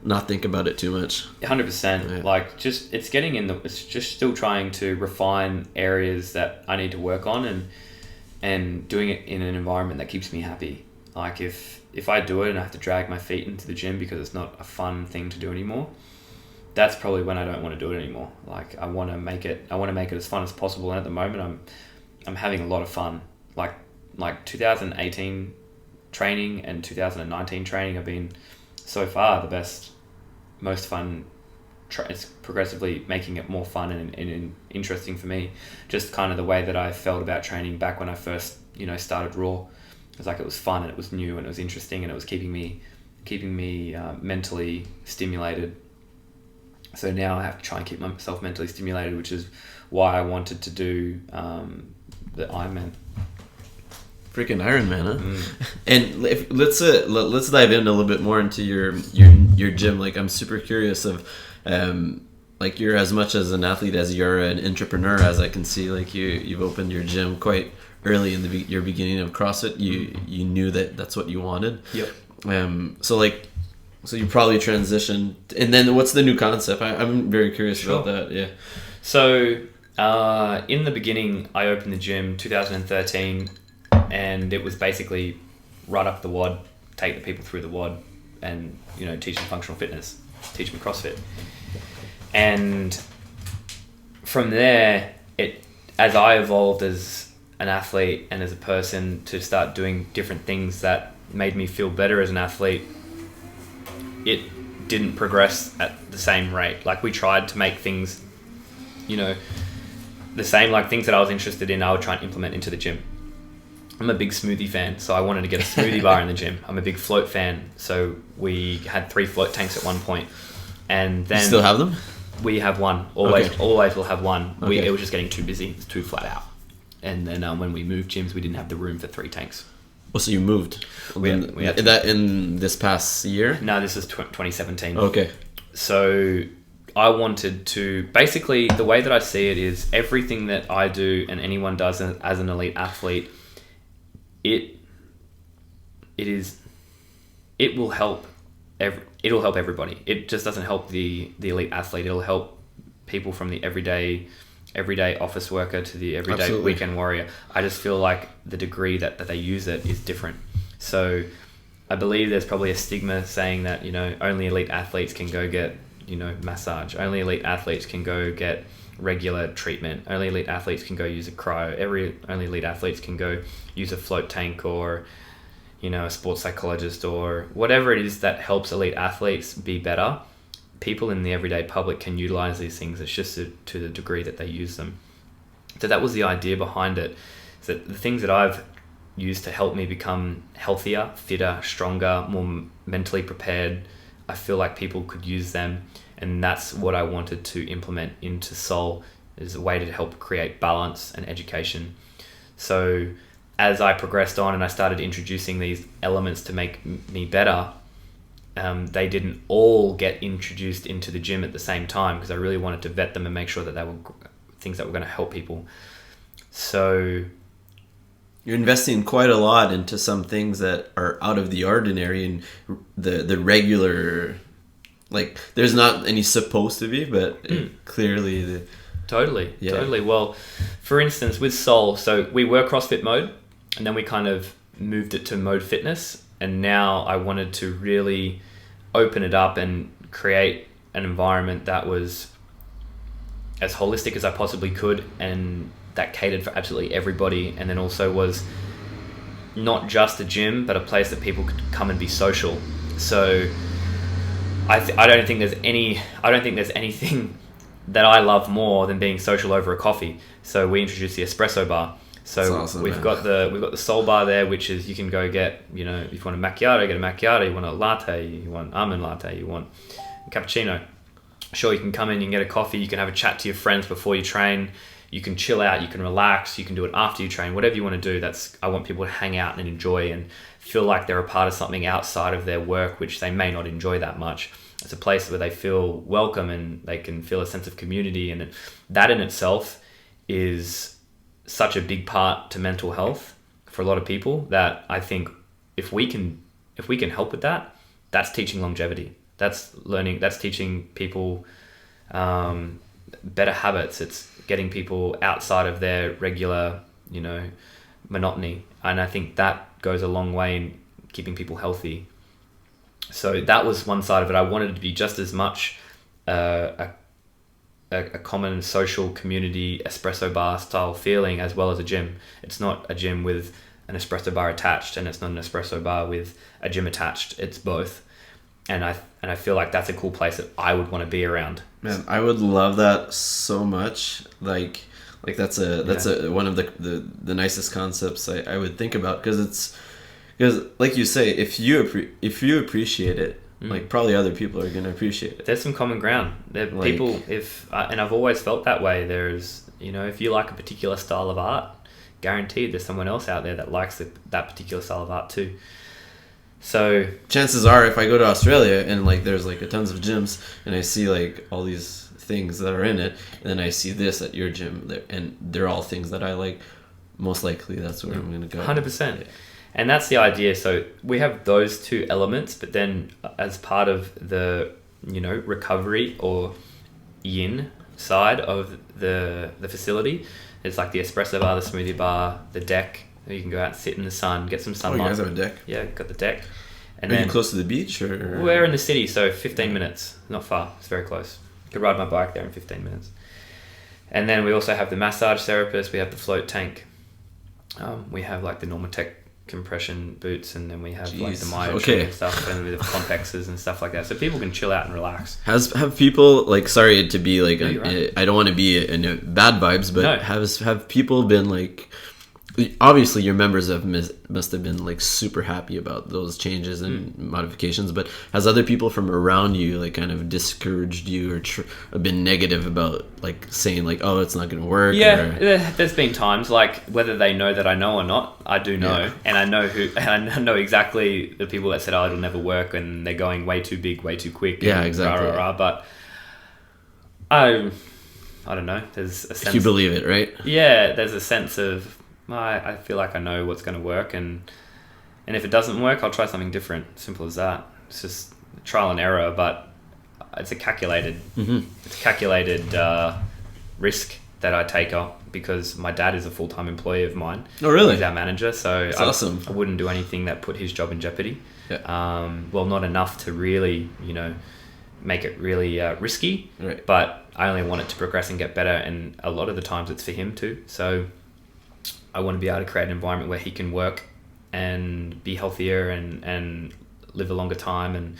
not think about it too much. 100%. Yeah. Like it's getting it's just still trying to refine areas that I need to work on, and doing it in an environment that keeps me happy. Like if I do it and I have to drag my feet into the gym because it's not a fun thing to do anymore, that's probably when I don't want to do it anymore. Like I want to make it as fun as possible. And at the moment I'm having a lot of fun. Like 2018 training and 2019 training have been so far the best, most fun. It's progressively making it more fun and interesting for me. Just kind of the way that I felt about training back when I first, started Raw. It was like it was fun and it was new and it was interesting and it was keeping me mentally stimulated. So now I have to try and keep myself mentally stimulated, which is why I wanted to do the Ironman. Freaking Ironman, huh? And let's dive in a little bit more into your gym. Like I'm super curious of, like you're as much as an athlete as you're an entrepreneur, as I can see. Like you've opened your gym quite early in your beginning of CrossFit. You knew that's what you wanted. Yep. So you probably transitioned, and then what's the new concept? I'm very curious about that. Yeah. So in the beginning, I opened the gym 2013, and it was basically right up the WOD, take the people through the WOD, and teach them functional fitness, teach them CrossFit, and from there, as I evolved as an athlete and as a person to start doing different things that made me feel better as an athlete, it didn't progress at the same rate. Like we tried to make things, the same, like things that I was interested in, I would try and implement into the gym. I'm a big smoothie fan, so I wanted to get a smoothie bar in the gym. I'm a big float fan, so we had 3 float tanks at one point. And then you still have them? We have one. Always we'll have one. Okay. It was just getting too busy. It's too flat out. And then when we moved gyms, we didn't have the room for 3 tanks. Oh, so you moved? We had that in this past year? No, this is 2017. Okay. So I wanted to... Basically, the way that I see it is everything that I do and anyone does as an elite athlete, it will help everybody. It just doesn't help the elite athlete. It'll help people from the everyday office worker to the everyday Absolutely. weekend warrior. I just feel like the degree that they use it is different. So I believe there's probably a stigma saying that, only elite athletes can go get, massage. Only elite athletes can go get regular treatment. Only elite athletes can go use a cryo. Only elite athletes can go use a float tank or, a sports psychologist or whatever it is that helps elite athletes be better. People in the everyday public can utilize these things. It's just to the degree that they use them. So that was the idea behind it. So the things that I've used to help me become healthier, fitter, stronger, more mentally prepared, I feel like people could use them. And that's what I wanted to implement into SOUL, is a way to help create balance and education. So as I progressed on and I started introducing these elements to make me better, they didn't all get introduced into the gym at the same time, because I really wanted to vet them and make sure that they were things that were going to help people. So you're investing quite a lot into some things that are out of the ordinary and the regular, like there's not any supposed to be, but clearly Totally. Well, for instance, with SOUL, so we were CrossFit mode, and then we kind of moved it to mode fitness, and now I wanted to really open it up and create an environment that was as holistic as I possibly could, and that catered for absolutely everybody, and then also was not just a gym, but a place that people could come and be social. So I don't think there's anything that I love more than being social over a coffee. So we introduced the espresso bar. So awesome, we've got the Soul bar there, which is you can go get, if you want a macchiato, get a macchiato. You want a latte, you want almond latte, you want a cappuccino. Sure, you can come in, you can get a coffee, you can have a chat to your friends before you train. You can chill out, you can relax, you can do it after you train, whatever you want to do. I want people to hang out and enjoy and feel like they're a part of something outside of their work, which they may not enjoy that much. It's a place where they feel welcome and they can feel a sense of community, and that in itself is such a big part to mental health for a lot of people that I think if we can help with that, that's teaching longevity. That's teaching people better habits. It's getting people outside of their regular, monotony. And I think that goes a long way in keeping people healthy. So that was one side of it. I wanted it to be just as much a common social community espresso bar style feeling as well as a gym. It's not a gym with an espresso bar attached, and it's not an espresso bar with a gym attached. It's both. And I feel like that's a cool place that I would want to be around. Man, I would love that so much. Like that's one of the nicest concepts I would think about, because like you say, if you appreciate it, like probably other people are gonna appreciate it. There's some common ground. People, and I've always felt that way. There's, if you like a particular style of art, guaranteed there's someone else out there that likes that particular style of art too. So chances are, if I go to Australia and like there's like a tons of gyms and I see like all these things that are in it, and then I see this at your gym and they're all things that I like, most likely that's where I'm gonna go. 100%. And that's the idea. So we have those two elements, but then as part of the recovery or yin side of the facility, it's like the espresso bar, the smoothie bar, the deck. You can go out and sit in the sun, get some sunlight. Oh, you guys have a deck? Yeah, got the deck. And are you close to the beach, or? We're in the city, so 15 minutes. Not far. It's very close. Could ride my bike there in 15 minutes. And then we also have the massage therapist. We have the float tank. We have like the Normatec compression boots, and then we have like the myotree and stuff, and with the complexes and stuff like that, so people can chill out and relax. Have people, like, sorry to be like, right. I don't want to be in bad vibes, but no. have people been like, obviously your members must have been like super happy about those changes and modifications, but has other people from around you like kind of discouraged you or been negative about like saying like, oh, it's not going to work? There's been times, like, whether they know that I know or not, I do know. And I know exactly the people that said, oh, it'll never work, and they're going way too big, way too quick, exactly. But I don't know, there's a sense, if you believe it, right? There's a sense of, I feel like I know what's going to work, and if it doesn't work, I'll try something different. Simple as that. It's just trial and error, but it's a calculated risk that I take up, because my dad is a full-time employee of mine. Oh, really? He's our manager, so that's awesome. I wouldn't do anything that put his job in jeopardy. Yeah. Well, not enough to really, make it really risky, right. But I only want it to progress and get better, and a lot of the times it's for him too. So I want to be able to create an environment where he can work and be healthier and live a longer time and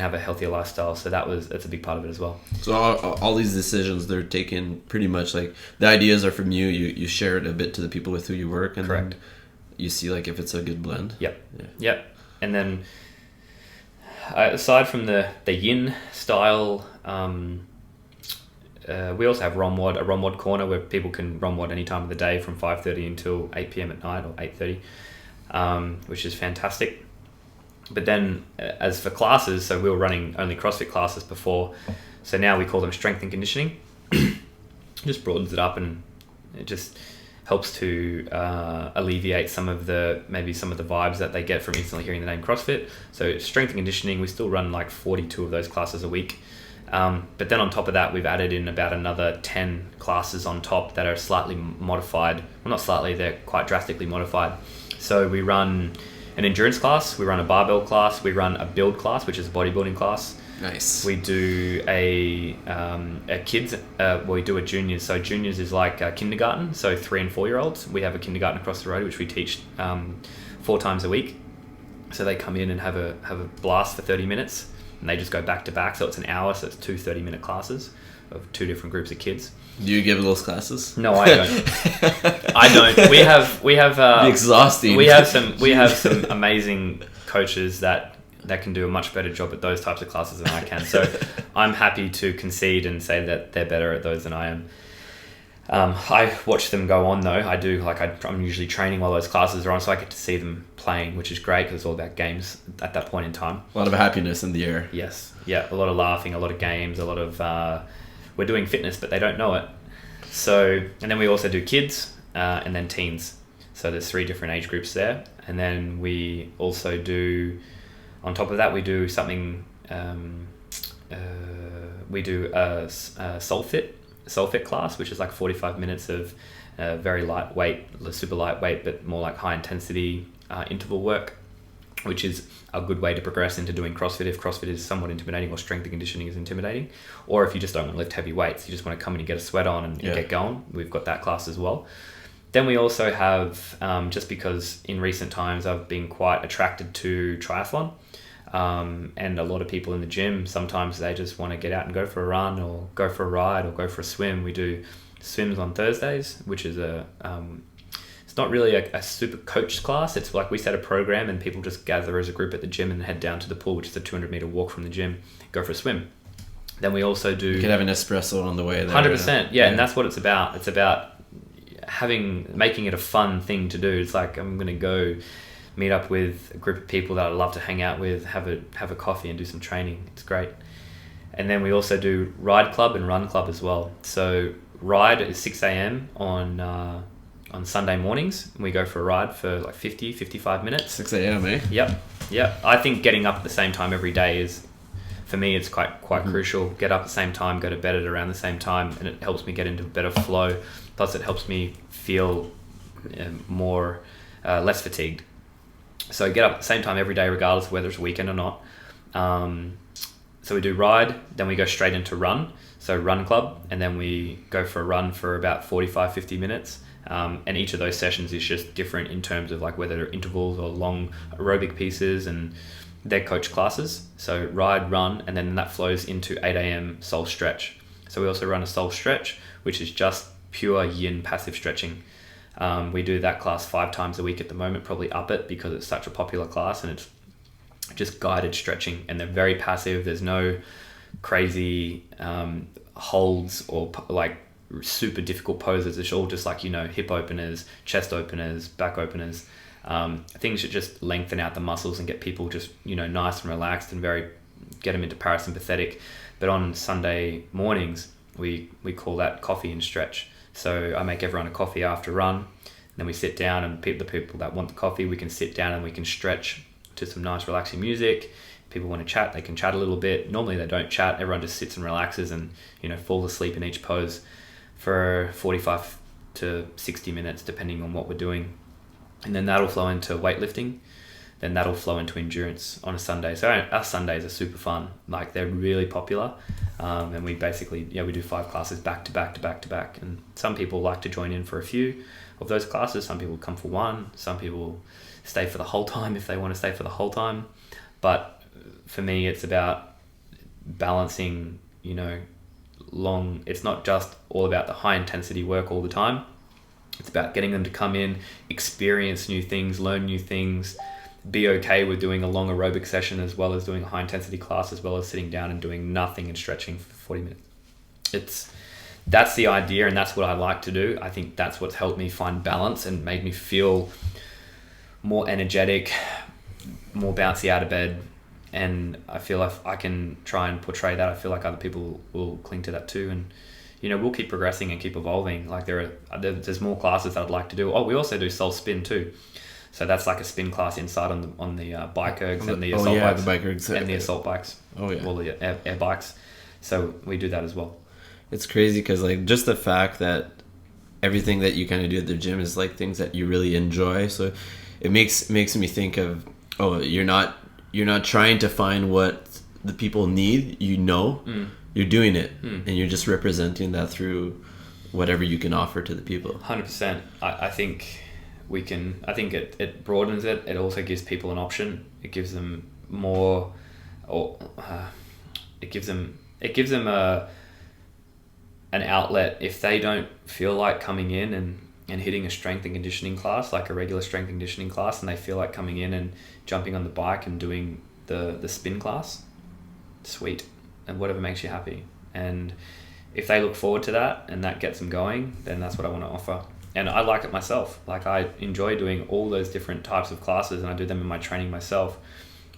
have a healthier lifestyle. So that's a big part of it as well. So all these decisions, they're taken pretty much like the ideas are from you. You share it a bit to the people with who you work, and correct. Then you see like if it's a good blend. Yep. And then aside from the yin style, we also have a ROMWOD corner where people can ROMWOD any time of the day from 5:30 until 8 p.m. at night, or 8:30, which is fantastic. But then as for classes, so we were running only CrossFit classes before, so now we call them strength and conditioning. Just broadens it up, and it just helps to alleviate some of the vibes that they get from instantly hearing the name CrossFit. So strength and conditioning, we still run like 42 of those classes a week. But then on top of that, we've added in about another 10 classes on top that are slightly modified. Well, not slightly, they're quite drastically modified. So we run an endurance class, we run a barbell class, we run a build class, which is a bodybuilding class. Nice. We do a kids, we do a juniors. So juniors is like kindergarten, so 3 and 4 year olds. We have a kindergarten across the road, which we teach 4 times a week. So they come in and have a blast for 30 minutes. And they just go back to back, so it's an hour, so it's 2 30-minute classes of 2 different groups of kids. Do you give those classes? No, I don't. I don't. We have be exhausting. We have some amazing coaches that can do a much better job at those types of classes than I can. So I'm happy to concede and say that they're better at those than I am. I watch them go on though. I do, like, I'm usually training while those classes are on, so I get to see them playing, which is great because it's all about games at that point in time. A lot of happiness in the air. Yes. Yeah. A lot of laughing, a lot of games, a lot of, we're doing fitness, but they don't know it. So, and then we also do kids, and then teens. So there's 3 different age groups there. And then we also do, on top of that, we do something, we do a soul fit class, which is like 45 minutes of very lightweight, super lightweight, but more like high intensity interval work, which is a good way to progress into doing CrossFit if CrossFit is somewhat intimidating or strength and conditioning is intimidating, or if you just don't want to lift heavy weights, you just want to come in and get a sweat on and get going. We've got that class as well. Then we also have, just because in recent times I've been quite attracted to triathlon, and a lot of people in the gym, sometimes they just want to get out and go for a run or go for a ride or go for a swim. We do swims on Thursdays, which is it's not really a super coached class. It's like we set a program and people just gather as a group at the gym and head down to the pool, which is a 200-meter walk from the gym, go for a swim. Then we also do... You could have an espresso on the way there. 100%, yeah, and that's what it's about. It's about making it a fun thing to do. It's like, I'm going to go meet up with a group of people that I love to hang out with, have a coffee and do some training. It's great. And then we also do ride club and run club as well. So ride is 6 a.m. on Sunday mornings. We go for a ride for like 55 minutes. 6 a.m. Yep. I think getting up at the same time every day is, for me, it's quite crucial. Get up at the same time, go to bed at around the same time, and it helps me get into a better flow. Plus, it helps me feel less fatigued. So get up at the same time every day, regardless of whether it's a weekend or not. So we do ride, then we go straight into run. So run club, and then we go for a run for about 45-50 minutes. And each of those sessions is just different in terms of like whether they're intervals or long aerobic pieces, and they're coach classes. So ride, run, and then that flows into 8 a.m. soul stretch. So we also run a soul stretch, which is just pure yin passive stretching. We do that class 5 times a week at the moment, probably up it because it's such a popular class, and it's just guided stretching, and they're very passive. There's no crazy holds or like super difficult poses. It's all just like, hip openers, chest openers, back openers, things that just lengthen out the muscles and get people just, nice and relaxed and get them into parasympathetic. But on Sunday mornings, we call that coffee and stretch. So I make everyone a coffee after run, then we sit down, and the people that want the coffee, we can sit down and we can stretch to some nice relaxing music. People want to chat, they can chat a little bit. Normally they don't chat, everyone just sits and relaxes and falls asleep in each pose for 45 to 60 minutes depending on what we're doing. And then that'll flow into weightlifting, then that'll flow into endurance on a Sunday. So our Sundays are super fun, like they're really popular. And we basically, we do 5 classes back to back to back to back. And some people like to join in for a few of those classes. Some people come for one. Some people stay for the whole time if they want to stay for the whole time. But for me, it's about balancing, it's not just all about the high intensity work all the time. It's about getting them to come in, experience new things, learn new things, be okay with doing a long aerobic session as well as doing a high intensity class, as well as sitting down and doing nothing and stretching for 40 minutes. That's the idea, and that's what I like to do. I think that's what's helped me find balance and made me feel more energetic, more bouncy out of bed. And I feel like I can try and portray that. I feel like other people will cling to that too. And, we'll keep progressing and keep evolving. Like there's more classes that I'd like to do. Oh, we also do soul spin too. So that's like a spin class inside on the bike ergs and the assault bikes. The bike ergs. And the assault bikes. Oh yeah. All the air bikes. So we do that as well. It's crazy because like just the fact that everything that you kind of do at the gym is like things that you really enjoy. So it makes me think of, you're not trying to find what the people need, you're doing it, and you're just representing that through whatever you can offer to the people. 100%. I think it broadens it. It also gives people an option. It gives them more, it gives them an outlet if they don't feel like coming in and hitting a strength and conditioning class, like a regular strength and conditioning class, and they feel like coming in and jumping on the bike and doing the spin class. Sweet. And whatever makes you happy. And if they look forward to that and that gets them going, then that's what I want to offer. And I like it myself. Like I enjoy doing all those different types of classes, and I do them in my training myself.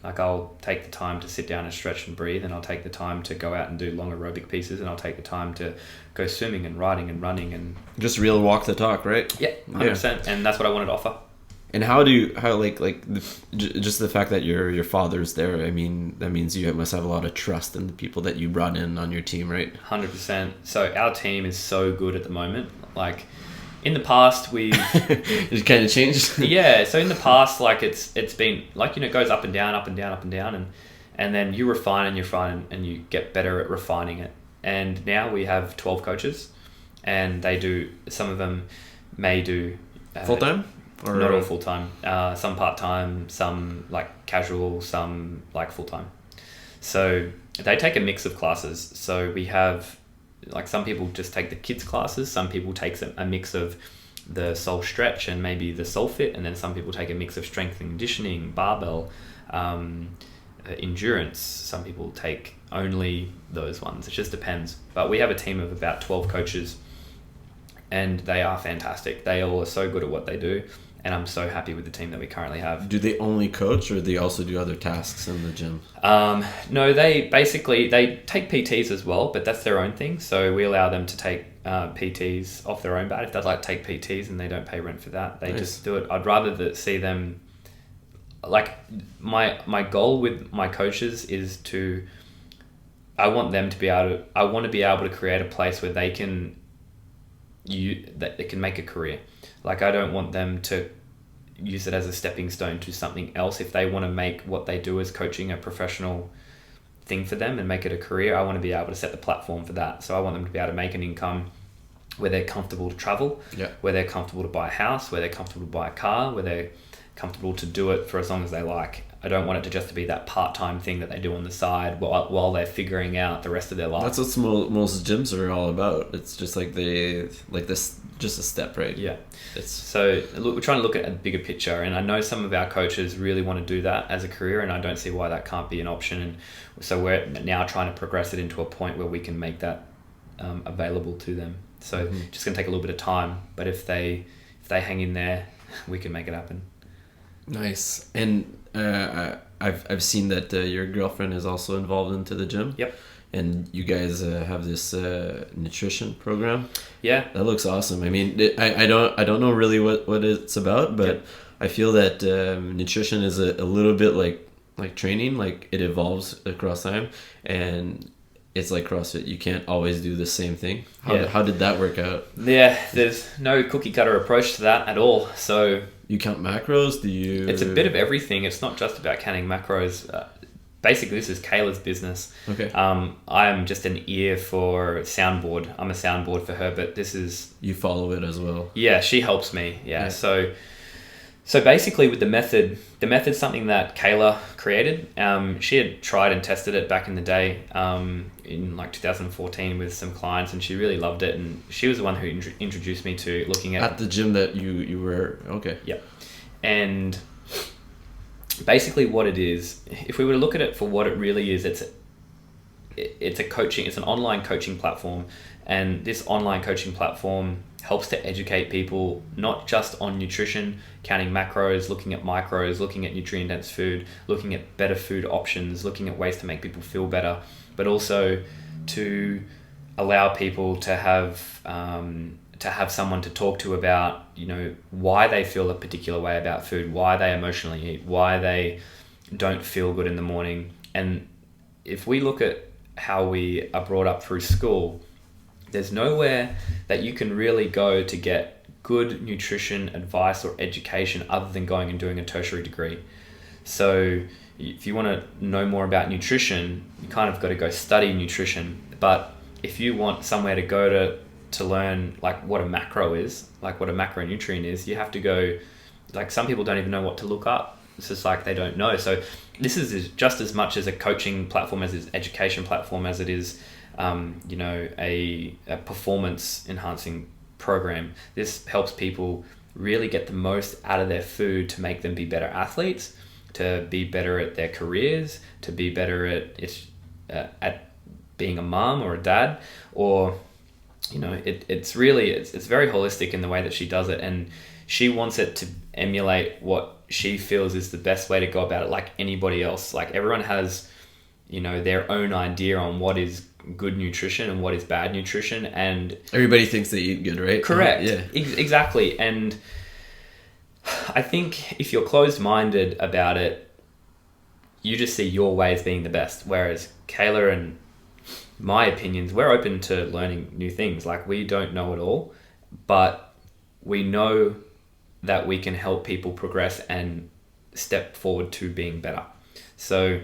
Like I'll take the time to sit down and stretch and breathe, and I'll take the time to go out and do long aerobic pieces, and I'll take the time to go swimming and riding and running and just real walk the talk, right? Yeah, 100%. And that's what I wanted to offer. And just the fact that your father's there, I mean, that means you must have a lot of trust in the people that you brought in on your team, right? 100%. So our team is so good at the moment. Like in the past, it kind of changed. Yeah. So in the past, like it's been like, it goes up and down, up and down, up and down, and then you refine and you get better at refining it. And now we have 12 coaches, and some of them may do full time. Or not all full time. Some part time, some like casual, some like full time. So they take a mix of classes. So we have like some people just take the kids classes. Some people take a mix of the soul stretch and maybe the soul fit, and then some people take a mix of strength and conditioning, barbell, endurance. Some people take only those ones. It just depends. But we have a team of about 12 coaches, and they are fantastic. They all are so good at what they do. And I'm so happy with the team that we currently have. Do they only coach, or do they also do other tasks in the gym? No, they take PTs as well, but that's their own thing. So we allow them to take PTs off their own bat. If they'd like to take PTs and they don't pay rent for that, they just do it. I'd rather see them, like my goal with my coaches is I want to be able to create a place where they can make a career. Like I don't want them to use it as a stepping stone to something else. If they want to make what they do as coaching a professional thing for them and make it a career, I want to be able to set the platform for that. So I want them to be able to make an income where they're comfortable to travel, where they're comfortable to buy a house, where they're comfortable to buy a car, where they're comfortable to do it for as long as they like. I don't want it to just be that part-time thing that they do on the side while they're figuring out the rest of their life. That's what most gyms are all about. It's just like just a step, right? Yeah. So we're trying to look at a bigger picture, and I know some of our coaches really want to do that as a career, and I don't see why that can't be an option. And so we're now trying to progress it into a point where we can make that available to them. So just going to take a little bit of time, but if they hang in there, we can make it happen. Nice. And I've seen that your girlfriend is also involved into the gym. Yep. And you guys have this nutrition program. Yeah. That looks awesome. I mean, I don't know really what it's about, but I feel that nutrition is a little bit like training. Like it evolves across time, and it's like CrossFit. You can't always do the same thing. How did that work out? Yeah, there's no cookie cutter approach to that at all. So you count macros? Do you? It's a bit of everything. It's not just about counting macros. Basically, this is Kayla's business. Okay. I am just an ear for soundboard. I'm a soundboard for her, but this is... You follow it as well. Yeah, she helps me. Yeah. So basically with the method's something that Kayla created. She had tried and tested it back in the day in like 2014 with some clients, and she really loved it. And she was the one who introduced me to looking at the gym that you were. Okay. Yeah. And basically what it is, if we were to look at it for what it really is, it's an online coaching platform, and this online coaching platform helps to educate people not just on nutrition, counting macros, looking at micros, looking at nutrient-dense food, looking at better food options, looking at ways to make people feel better, but also to allow people to have someone to talk to about, why they feel a particular way about food, why they emotionally eat, why they don't feel good in the morning. And if we look at how we are brought up through school, there's nowhere that you can really go to get good nutrition advice or education other than going and doing a tertiary degree. So if you want to know more about nutrition, you kind of got to go study nutrition. But if you want somewhere to go to learn like what a macro is, like what a macronutrient is, you have to go, like some people don't even know what to look up. It's just like they don't know. So this is just as much as a coaching platform as it is education platform as it is a performance enhancing program. This helps people really get the most out of their food to make them be better athletes, to be better at their careers, to be better at being a mom or a dad, or it's very holistic in the way that she does it, and she wants it to emulate what she feels is the best way to go about it, like anybody else. Like everyone has, their own idea on what is good nutrition and what is bad nutrition, and everybody thinks they eat good, right? Correct. Yeah. Exactly. And I think if you're closed-minded about it, you just see your way as being the best. Whereas Kayla and my opinions, we're open to learning new things. Like, we don't know it all, but we know that we can help people progress and step forward to being better. So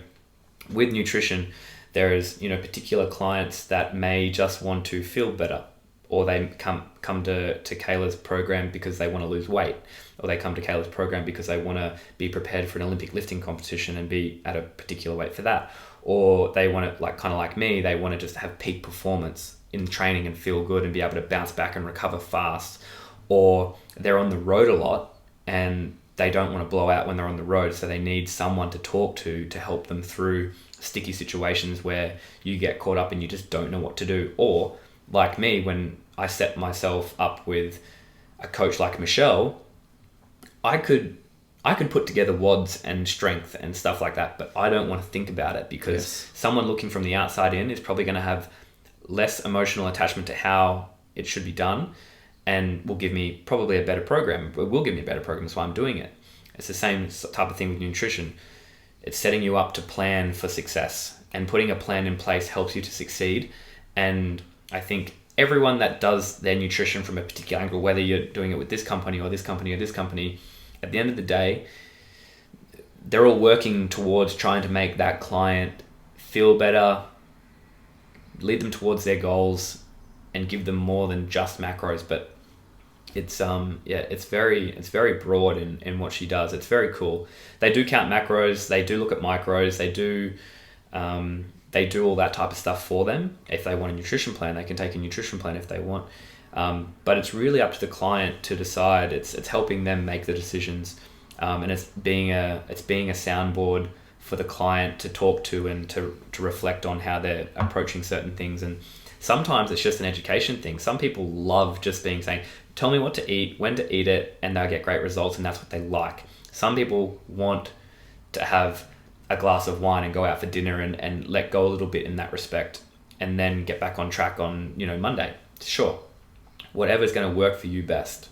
with nutrition, there is, particular clients that may just want to feel better, or they come to Kayla's program because they want to lose weight, or they come to Kayla's program because they want to be prepared for an Olympic lifting competition and be at a particular weight for that. Or they want to, kind of like me, they want to just have peak performance in training and feel good and be able to bounce back and recover fast. Or they're on the road a lot and they don't want to blow out when they're on the road, so they need someone to talk to help them through sticky situations where you get caught up and you just don't know what to do. Or like me, when I set myself up with a coach like Michelle, I could put together WODs and strength and stuff like that, but I don't want to think about it, because someone looking from the outside in is probably going to have less emotional attachment to how it should be done, and will give me probably a better program. It will give me a better program, that's why I'm doing it. It's the same type of thing with nutrition. It's setting you up to plan for success, and putting a plan in place helps you to succeed. And I think everyone that does their nutrition from a particular angle, whether you're doing it with this company or this company or this company, at the end of the day, they're all working towards trying to make that client feel better, lead them towards their goals, and give them more than just macros. But it's it's very broad in what she does. It's very cool. They do count macros, they do look at micros, they do all that type of stuff for them. If they want a nutrition plan, they can take a nutrition plan if they want. But it's really up to the client to decide. It's helping them make the decisions, and it's being a soundboard for the client to talk to and to reflect on how they're approaching certain things. And sometimes it's just an education thing. Some people love just saying, tell me what to eat, when to eat it, and they'll get great results, and that's what they like. Some people want to have a glass of wine and go out for dinner and let go a little bit in that respect, and then get back on track on Monday. Sure, whatever's going to work for you best.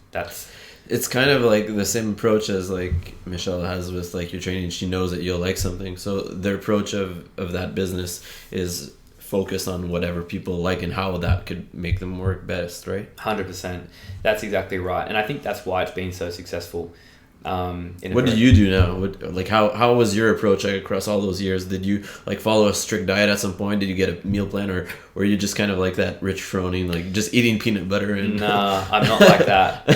It's kind of like the same approach as like Michelle has with like your training. She knows that you'll like something, so their approach of that business is focused on whatever people like and how that could make them work best, right? 100%. That's exactly right, and I think that's why it's been so successful. What do you do now? How was your approach across all those years? Did you follow a strict diet at some point? Did you get a meal plan, or were you just kind of like that Rich Froning, like just eating peanut butter? Nah, I'm not like that.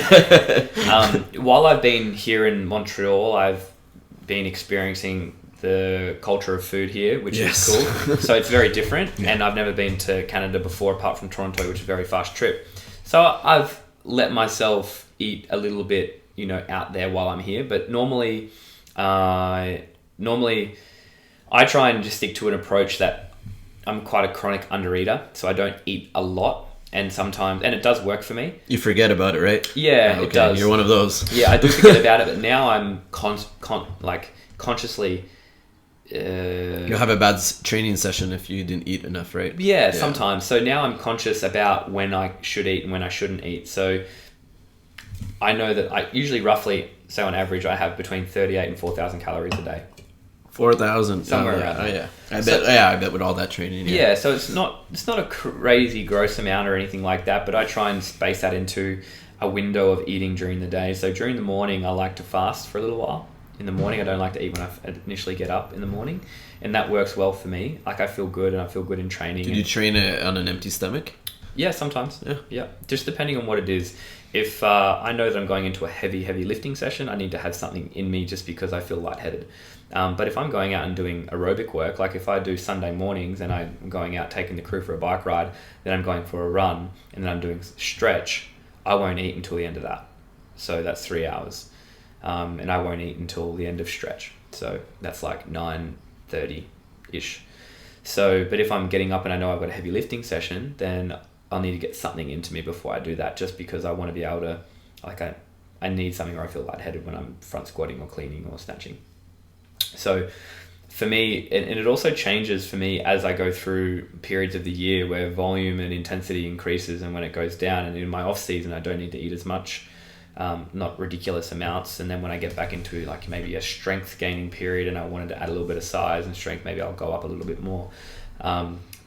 While I've been here in Montreal, I've been experiencing the culture of food here, which is cool. So it's very different, and I've never been to Canada before, apart from Toronto, which is a very fast trip. So I've let myself eat a little bit out there while I'm here, but normally I try and just stick to an approach that I'm quite a chronic undereater, so I don't eat a lot, and sometimes, and it does work for me. You forget about it, right? Yeah, okay. It does. You're one of those. Yeah, I do forget about it, but now I'm consciously. You'll have a bad training session if you didn't eat enough, right? Yeah, sometimes. So now I'm conscious about when I should eat and when I shouldn't eat. So I know that I usually roughly, so on average, I have between 38 and 4,000 calories a day. 4,000 somewhere around there. Oh yeah, I bet with all that training. Yeah, so it's not a crazy gross amount or anything like that, but I try and space that into a window of eating during the day. So during the morning, I like to fast for a little while. In the morning, I don't like to eat when I initially get up in the morning, and that works well for me. Like, I feel good, and I feel good in training. Did you train on an empty stomach? Yeah, sometimes. Yeah, just depending on what it is. If I know that I'm going into a heavy lifting session, I need to have something in me just because I feel lightheaded. But if I'm going out and doing aerobic work, like if I do Sunday mornings and I'm going out taking the crew for a bike ride, then I'm going for a run, and then I'm doing stretch, I won't eat until the end of that. So that's 3 hours. And I won't eat until the end of stretch. So that's like 9:30-ish. So, but if I'm getting up and I know I've got a heavy lifting session, then I'll need to get something into me before I do that, just because I want to be able to, I need something where I feel lightheaded when I'm front squatting or cleaning or snatching. So for me, and it also changes for me as I go through periods of the year where volume and intensity increases and when it goes down. And in my off season, I don't need to eat as much, not ridiculous amounts. And then when I get back into like maybe a strength gaining period and I wanted to add a little bit of size and strength, maybe I'll go up a little bit more.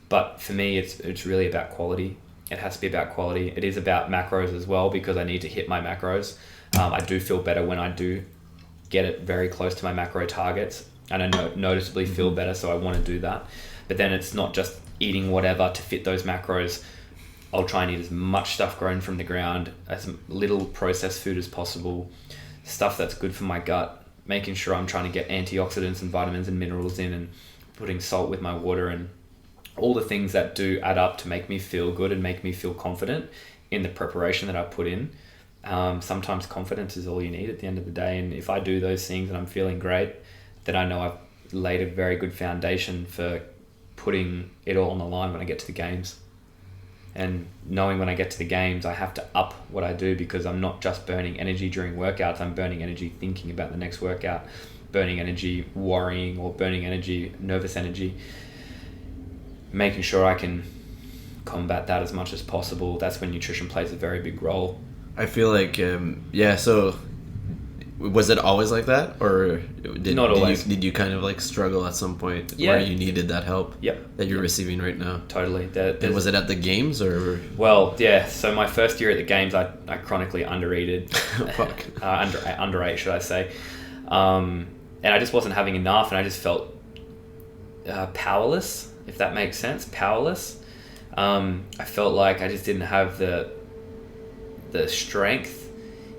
But for me, it's really about quality. It has to be about quality. It is about macros as well, because I need to hit my macros. I do feel better when I do get it very close to my macro targets, and I noticeably feel better, so I want to do that. But then it's not just eating whatever to fit those macros. I'll try and eat as much stuff grown from the ground, as little processed food as possible, stuff that's good for my gut, making sure I'm trying to get antioxidants and vitamins and minerals in, and putting salt with my water, and all the things that do add up to make me feel good and make me feel confident in the preparation that I put in. Sometimes confidence is all you need at the end of the day. And if I do those things and I'm feeling great, then I know I've laid a very good foundation for putting it all on the line when I get to the games. And knowing when I get to the games, I have to up what I do, because I'm not just burning energy during workouts. I'm burning energy thinking about the next workout, burning energy worrying, or burning energy, nervous energy. Making sure I can combat that as much as possible. That's when nutrition plays a very big role. I feel like, so was it always like that? Or Not always. Did you kind of like struggle at some point where you needed that help that you're receiving right now? Totally. And was it at the games or? Well, yeah. So my first year at the games, I chronically undereated. Fuck. Underate, should I say. And I just wasn't having enough, and I just felt powerless, if that makes sense. Powerless. I felt like I just didn't have the strength,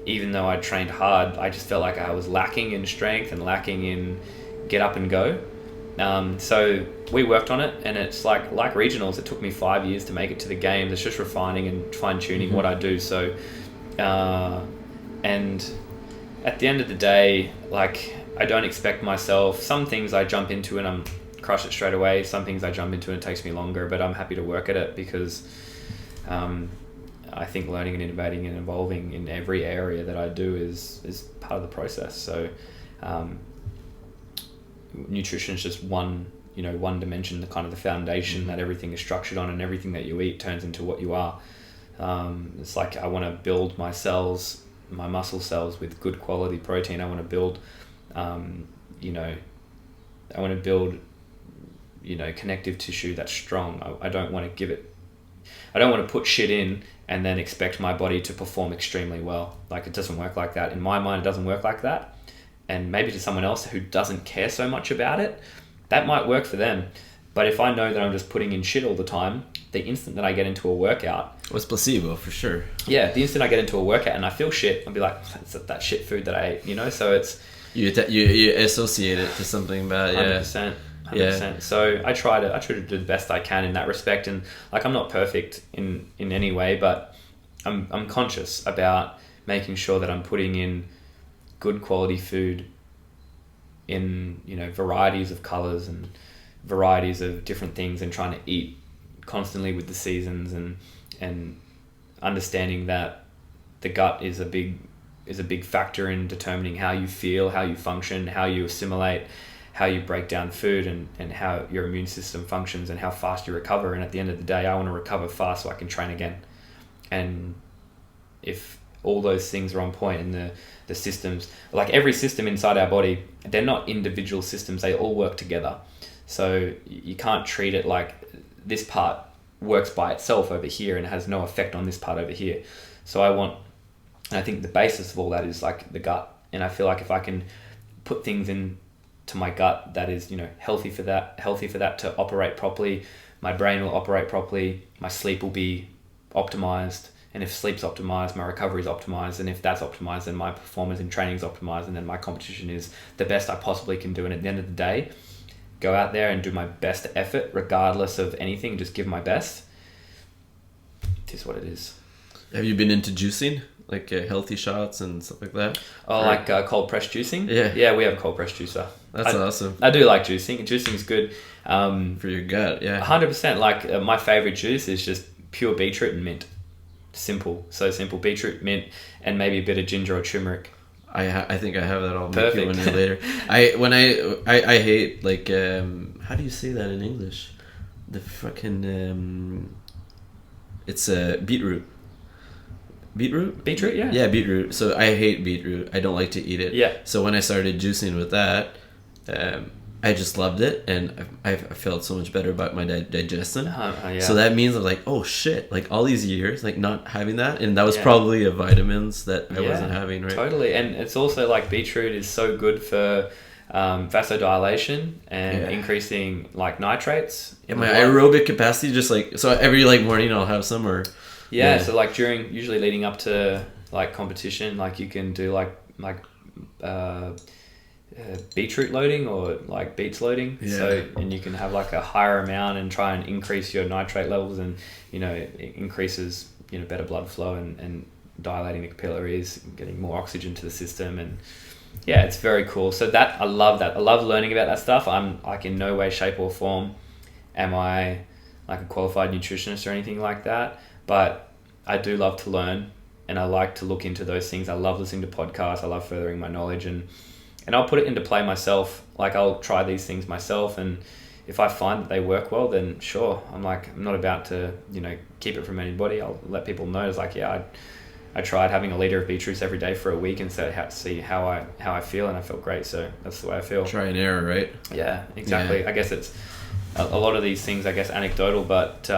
even though I trained hard. I just felt like I was lacking in strength and lacking in get up and go. So we worked on it, and it's like regionals. It took me 5 years to make it to the games. It's just refining and fine tuning what I do. So, and at the end of the day, like, I don't expect myself. Some things I jump into and I'm crush it straight away. Some things I jump into and it takes me longer, but I'm happy to work at it, because I think learning and innovating and evolving in every area that I do is part of the process. So nutrition is just one dimension, the kind of the foundation that everything is structured on, and everything that you eat turns into what you are. It's like, I want to build my cells, my muscle cells, with good quality protein. I want to build connective tissue that's strong. I don't want to put shit in and then expect my body to perform extremely well. Like, it doesn't work like that. In my mind, it doesn't work like that. And maybe to someone else who doesn't care so much about it, that might work for them. But if I know that I'm just putting in shit all the time, the instant that I get into a workout... It was placebo, for sure. Yeah, the instant I get into a workout and I feel shit, I'll be like, it's that shit food that I ate, So it's... You associate it to something bad, yeah. 100%. 100%. Yeah. So I try to do the best I can in that respect, and like, I'm not perfect in any way, but I'm conscious about making sure that I'm putting in good quality food in varieties of colors and varieties of different things, and trying to eat constantly with the seasons, and understanding that the gut is a big factor in determining how you feel, how you function, how you assimilate, how you break down food, and how your immune system functions, and how fast you recover. And at the end of the day, I want to recover fast so I can train again. And if all those things are on point, and the systems, like every system inside our body, they're not individual systems, they all work together. So you can't treat it like this part works by itself over here and has no effect on this part over here. So I think the basis of all that is like the gut. And I feel like if I can put things in to my gut that is, healthy for that to operate properly, my brain will operate properly, my sleep will be optimized, and if sleep's optimized, my recovery is optimized, and if that's optimized, then my performance in training is optimized, and then my competition is the best I possibly can do. And at the end of the day, go out there and do my best effort, regardless of anything, just give my best. It is what it is. Have you been into juicing? Like healthy shots and stuff like that? Oh, like cold press juicing? Yeah. Yeah, we have a cold press juicer. That's awesome. I do like juicing. Juicing is good. For your gut, yeah. 100%. Like my favorite juice is just pure beetroot and mint. simple, so simple. Beetroot, mint, and maybe a bit of ginger or turmeric. I think I have that. I'll make Perfect. you one later. I hate like how do you say that in English? The fucking it's a beetroot. Beetroot? Beetroot, yeah. Yeah, beetroot. So I hate beetroot. I don't like to eat it. Yeah. So when I started juicing with that, I just loved it, and I felt so much better about my digestion. Yeah. So that means I'm like, oh shit, like all these years, like not having that, and that was Yeah. probably a vitamins that I wasn't having, right? Totally, and it's also like beetroot is so good for vasodilation and increasing like nitrates. Yeah, my aerobic capacity, just like, so every like morning I'll have some, or so like usually leading up to like competition, like you can do like beetroot loading or like beets loading, so and you can have like a higher amount and try and increase your nitrate levels, and it increases better blood flow and dilating the capillaries, getting more oxygen to the system, and it's very cool. So that I love learning about that stuff. I'm like in no way, shape or form am I like a qualified nutritionist or anything like that, but I do love to learn, and I like to look into those things. I love listening to podcasts. I love furthering my knowledge, and I'll put it into play myself. Like I'll try these things myself, and if I find that they work well, then sure. I'm not about to keep it from anybody. I'll let people know. It's like, I tried having a liter of beetroots every day for a week and see how I feel, and I felt great. So that's the way I feel. Try and error, right? Yeah, exactly. Yeah. I guess it's a lot of these things, I guess, anecdotal, but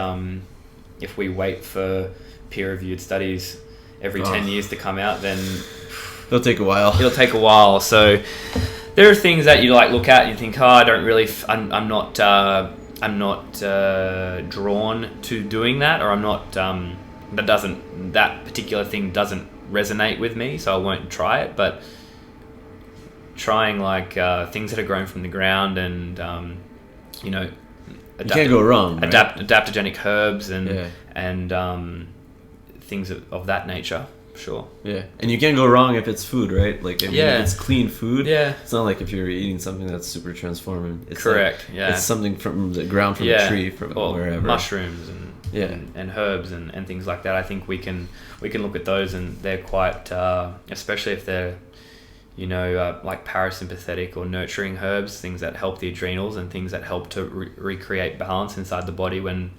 if we wait for peer-reviewed studies every 10 years to come out, then it'll take a while. So there are things that you like look at and you think, I don't really, I'm not drawn to doing that, or I'm not, that particular thing doesn't resonate with me, so I won't try it. But trying like things that are grown from the ground, and you can't go wrong, right? Adaptogenic herbs and things of that nature. Sure. Yeah. And you can't go wrong if it's food, right? Like if it's clean food. Yeah. It's not like if you're eating something that's super transforming. It's correct. Like, it's something from the ground, from a tree, from wherever. Mushrooms and herbs and things like that. I think we can look at those, and they're quite, especially if they're like parasympathetic or nurturing herbs, things that help the adrenals and things that help to recreate balance inside the body when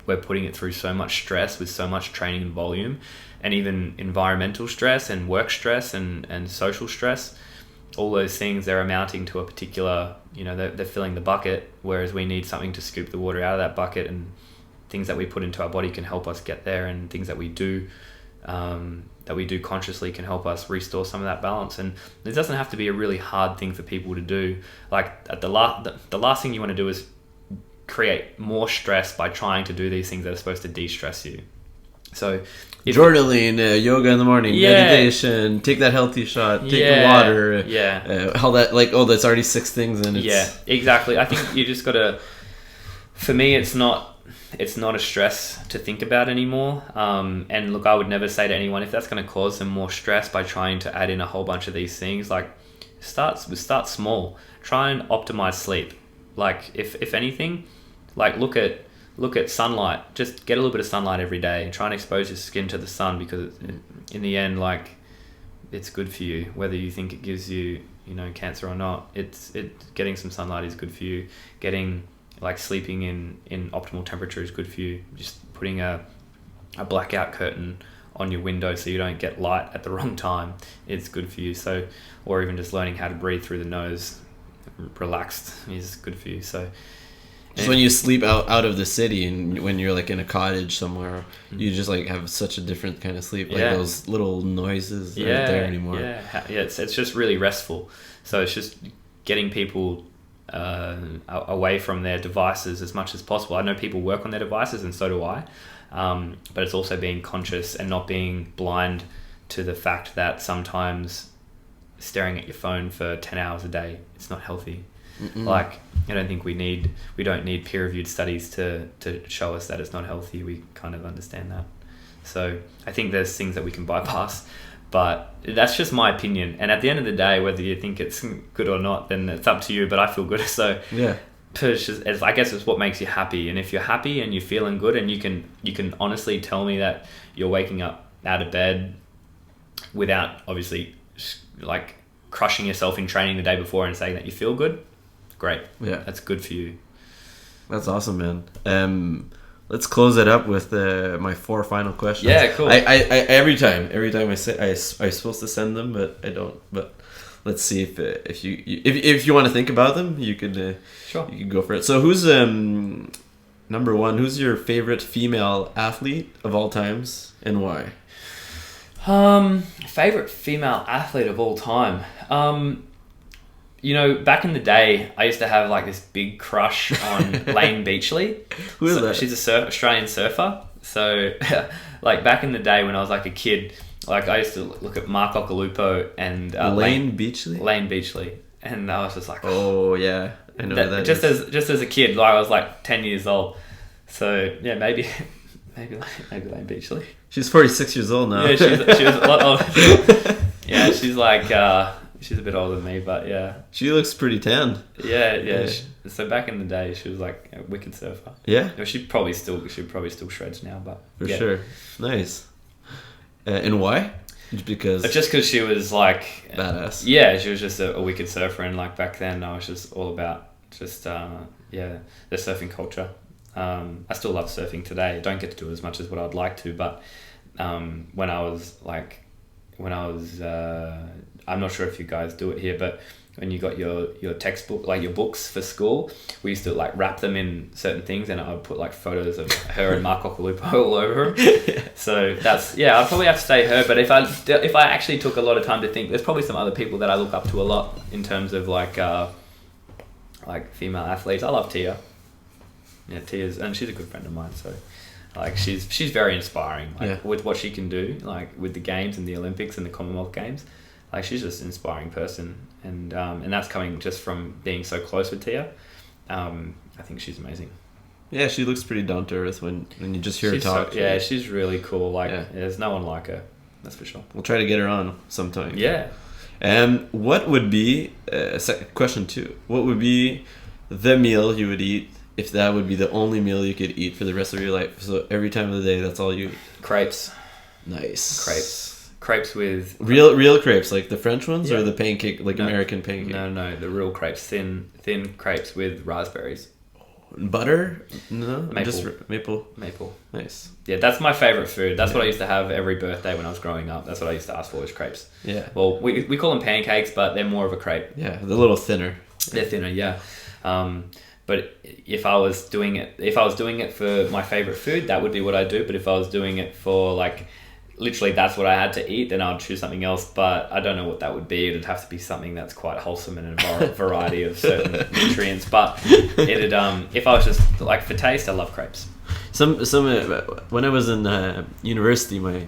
we're putting it through so much stress with so much training and volume, and even environmental stress and work stress and social stress. All those things, they're amounting to a particular, they're filling the bucket, whereas we need something to scoop the water out of that bucket, and things that we put into our body can help us get there, and things that we do consciously can help us restore some of that balance. And it doesn't have to be a really hard thing for people to do. Like the last thing you want to do is create more stress by trying to do these things that are supposed to de-stress you. So journaling, yoga in the morning, meditation, take that healthy shot, take the water, all that, like, that's already 6 things, and it's exactly. I think you just gotta, for me, it's not a stress to think about anymore. And look, I would never say to anyone, if that's going to cause them more stress by trying to add in a whole bunch of these things, like start small. Try and optimize sleep. Like if anything, like look at sunlight. Just get a little bit of sunlight every day and try and expose your skin to the sun, because in the end, like, it's good for you, whether you think it gives you cancer or not. Getting some sunlight is good for you. Getting like sleeping in optimal temperature is good for you. Just putting a blackout curtain on your window so you don't get light at the wrong time, it's good for you. So, or even just learning how to breathe through the nose relaxed is good for you. So just when you sleep out of the city, and when you're like in a cottage somewhere, you just like have such a different kind of sleep. Like those little noises aren't there anymore. It's just really restful. So it's just getting people away from their devices as much as possible. I know people work on their devices, and so do I. But it's also being conscious and not being blind to the fact that sometimes staring at your phone for 10 hours a day, it's not healthy. Like, I don't think we don't need peer-reviewed studies to show us that it's not healthy. We kind of understand that. So I think there's things that we can bypass, but that's just my opinion. And at the end of the day, whether you think it's good or not, then it's up to you, but I feel good. So I guess it's what makes you happy. And if you're happy and you're feeling good, and you can honestly tell me that you're waking up out of bed without obviously like crushing yourself in training the day before and saying that you feel good, great. Yeah, that's good for you. That's awesome, man. Let's close it up with my 4 final questions. Yeah, cool. I every time I say I'm supposed to send them, but I don't. But let's see if you want to think about them, you could sure. You could go for it. So who's number 1? Who's your favorite female athlete of all times, and why? Favorite female athlete of all time. Back in the day, I used to have like this big crush on Lane Beachley. Who is that? She's a Australian surfer. So, like back in the day when I was like a kid, like I used to look at Mark Occhilupo and Lane Beachley. Lane Beachley, and I was just like, oh yeah, I know that. Just as a kid, like I was like 10 years old. So yeah, maybe Lane Beachley. She's 46 years old now. Yeah, she was a lot older. Yeah, she's like. She's a bit older than me, but yeah. She looks pretty tan. Yeah. So back in the day, she was like a wicked surfer. Yeah. She probably still shreds now, but for sure. Nice. And why? Just because she was like badass. Yeah, she was just a wicked surfer, and like back then, I was just all about just the surfing culture. I still love surfing today. I don't get to do as much as what I'd like to, but when I was I'm not sure if you guys do it here, but when you got your textbook, like your books for school, we used to like wrap them in certain things, and I would put like photos of her and Mark Occhilupo all over them. So I'd probably have to say her. But if I actually took a lot of time to think, there's probably some other people that I look up to a lot in terms of like female athletes. I love Tia. Yeah, and she's a good friend of mine. So like she's very inspiring. With what she can do, like with the games and the Olympics and the Commonwealth Games. Like she's just an inspiring person, and that's coming just from being so close with Tia. I think she's amazing. Yeah, she looks pretty down to earth when you just hear her talk. She's really cool. There's no one like her, that's for sure. We'll try to get her on sometime. Yeah. What would be question 2? What would be the meal you would eat if that would be the only meal you could eat for the rest of your life? So every time of the day, that's all you eat. Crepes. Nice. Crepes with real crepes, like the French ones, or the pancake, like American pancake. No, the real crepes, thin crepes with raspberries. Butter? No, maple. Just maple. Nice. Yeah, that's my favorite food. That's what I used to have every birthday when I was growing up. That's what I used to ask for, was crepes. Yeah. Well, we call them pancakes, but they're more of a crepe. Yeah, they're a little thinner. They're thinner, yeah. But if I was doing it for my favorite food, that would be what I do. But if I was doing it for like, literally that's what I had to eat, then I'd choose something else. But I don't know what that would be. It'd have to be something that's quite wholesome and a variety of certain nutrients. But it'd if I was just like for taste, I love crepes. Some when I was in university, my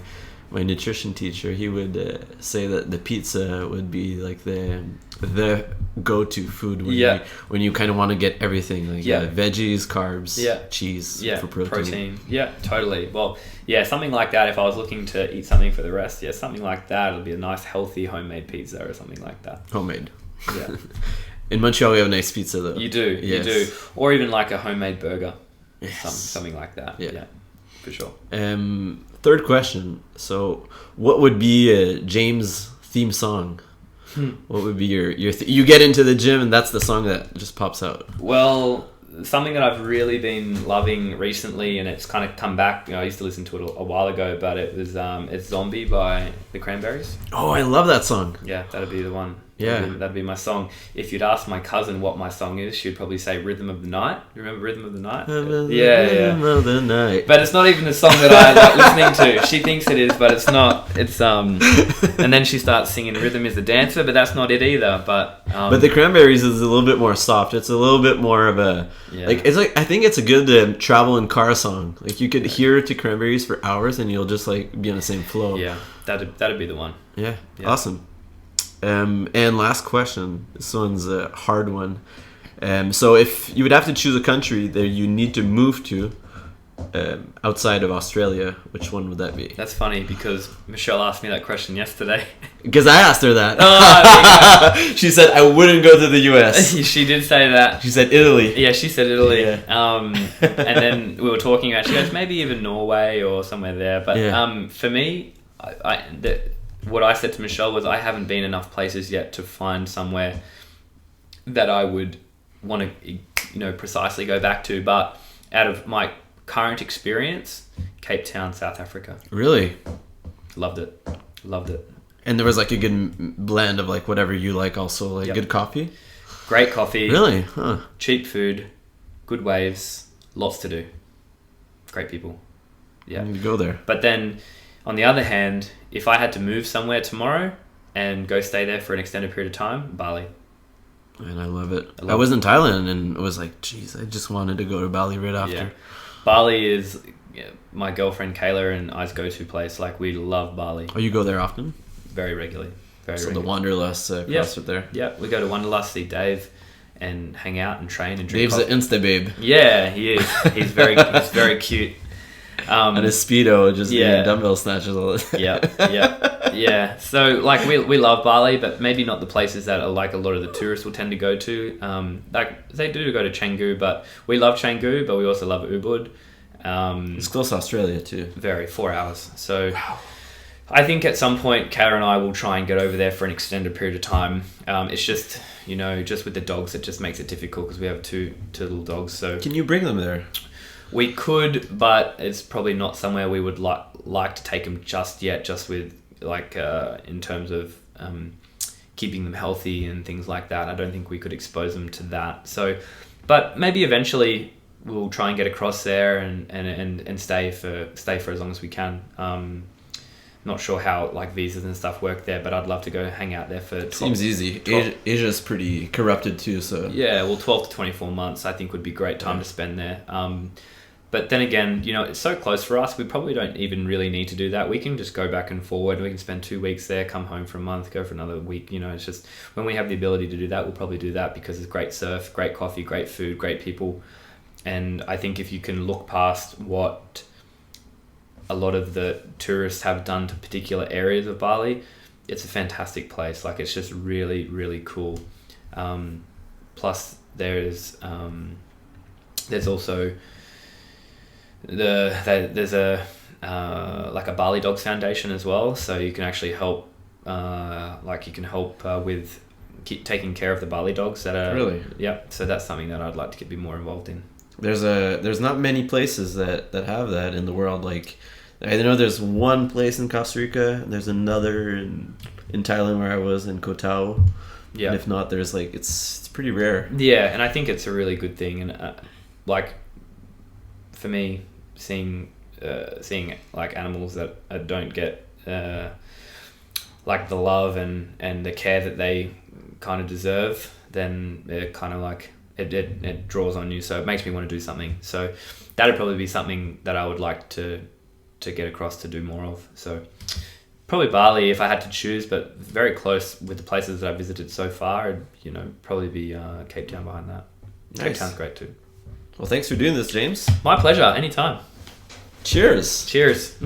nutrition teacher, he would say that the pizza would be like the go-to food when you kind of want to get everything, like veggies, carbs, cheese for protein. Yeah, totally. Well, something like that. If I was looking to eat something for the rest, something like that. It'll be a nice healthy homemade pizza or something like that. Homemade. Yeah. In Montreal, we have nice pizza though. You do. Or even like a homemade burger. Yes. Something like that. Yeah, for sure. Third question. So, what would be a James theme song? What would be your you get into the gym and that's the song that just pops out? Well, something that I've really been loving recently, and it's kind of come back. I used to listen to it a while ago, but it was it's "Zombie" by the Cranberries. Oh, I love that song. Yeah, that'd be the one. Yeah, that'd be my song. If you'd ask my cousin what my song is, she'd probably say "Rhythm of the Night." You remember "Rhythm of the Night"? Rhythm of the Night. But it's not even the song that I like listening to. She thinks it is, but it's not. It's and then she starts singing "Rhythm is the Dancer," but that's not it either. But the Cranberries is a little bit more soft. It's a little bit more of a I think it's a good travel in car song. Like you could hear to Cranberries for hours and you'll just like be on the same flow. Yeah, that'd be the one. Yeah. Awesome. And last question. This one's a hard one. So if you would have to choose a country that you need to move to outside of Australia, which one would that be? That's funny because Michelle asked me that question yesterday. Because I asked her that. Oh, She said I wouldn't go to the US. she did say that. She said Italy. Yeah, she said Italy. Yeah. And then we were talking about, she goes, maybe even Norway or somewhere there. But for me, what I said to Michelle was I haven't been enough places yet to find somewhere that I would want to, precisely go back to. But out of my current experience, Cape Town, South Africa. Really? Loved it. And there was like a good blend of like whatever you like also, like good coffee? Great coffee. Really? Huh. Cheap food. Good waves. Lots to do. Great people. Yeah. I need to go there. But then, on the other hand, if I had to move somewhere tomorrow and go stay there for an extended period of time, Bali. And I love it. I was in Thailand and it was like, geez, I just wanted to go to Bali right after. Yeah. Bali is my girlfriend Kayla and I's go-to place. Like, we love Bali. Oh, you go there often? Very regularly. The Wanderlust CrossFit there. Yeah, we go to Wanderlust, see Dave, and hang out and train and drink Dave's coffee. an Insta babe. Yeah, he is. He's very cute. And his Speedo just doing dumbbell snatches all the time. Yeah. So, like, we love Bali, but maybe not the places that are like a lot of the tourists will tend to go to. Like, they do go to Canggu, but we love Canggu, but we also love Ubud. It's close to Australia too. 4 hours. So, wow. I think at some point, Kara and I will try and get over there for an extended period of time. It's just, just with the dogs, it just makes it difficult because we have two little dogs. So can you bring them there? We could, but it's probably not somewhere we would like to take them just yet. Just with in terms of keeping them healthy and things like that. I don't think we could expose them to that. So, but maybe eventually we'll try and get across there and stay for as long as we can. Not sure how like visas and stuff work there, but I'd love to go hang out there for 12. Seems easy. Asia's pretty corrupted too, so yeah. Well, 12 to 24 months I think would be a great time to spend there. But then again, it's so close for us. We probably don't even really need to do that. We can just go back and forward. We can spend 2 weeks there, come home for a month, go for another week. It's just when we have the ability to do that, we'll probably do that because it's great surf, great coffee, great food, great people. And I think if you can look past what a lot of the tourists have done to particular areas of Bali, it's a fantastic place. Like, it's just really, really cool. Plus there's also there's a like a Bali Dogs Foundation as well, so you can actually help with taking care of the Bali dogs that are really so that's something that I'd like to be more involved in. There's not many places that have that in the world. Like, I know there's one place in Costa Rica, and there's another in Thailand where I was in Koh Tao. Yeah. And if not, there's like it's pretty rare. Yeah, and I think it's a really good thing. And for me, seeing like animals that don't get like the love and the care that they kind of deserve, then it kind of like it draws on you. So it makes me want to do something. So that'd probably be something that I would like to get across to do more of. So probably Bali if I had to choose, but very close with the places that I've visited so far. Probably be Cape Town behind that. Nice. Cape Town's great too. Well, thanks for doing this, James. My pleasure. Anytime. Cheers. Cheers.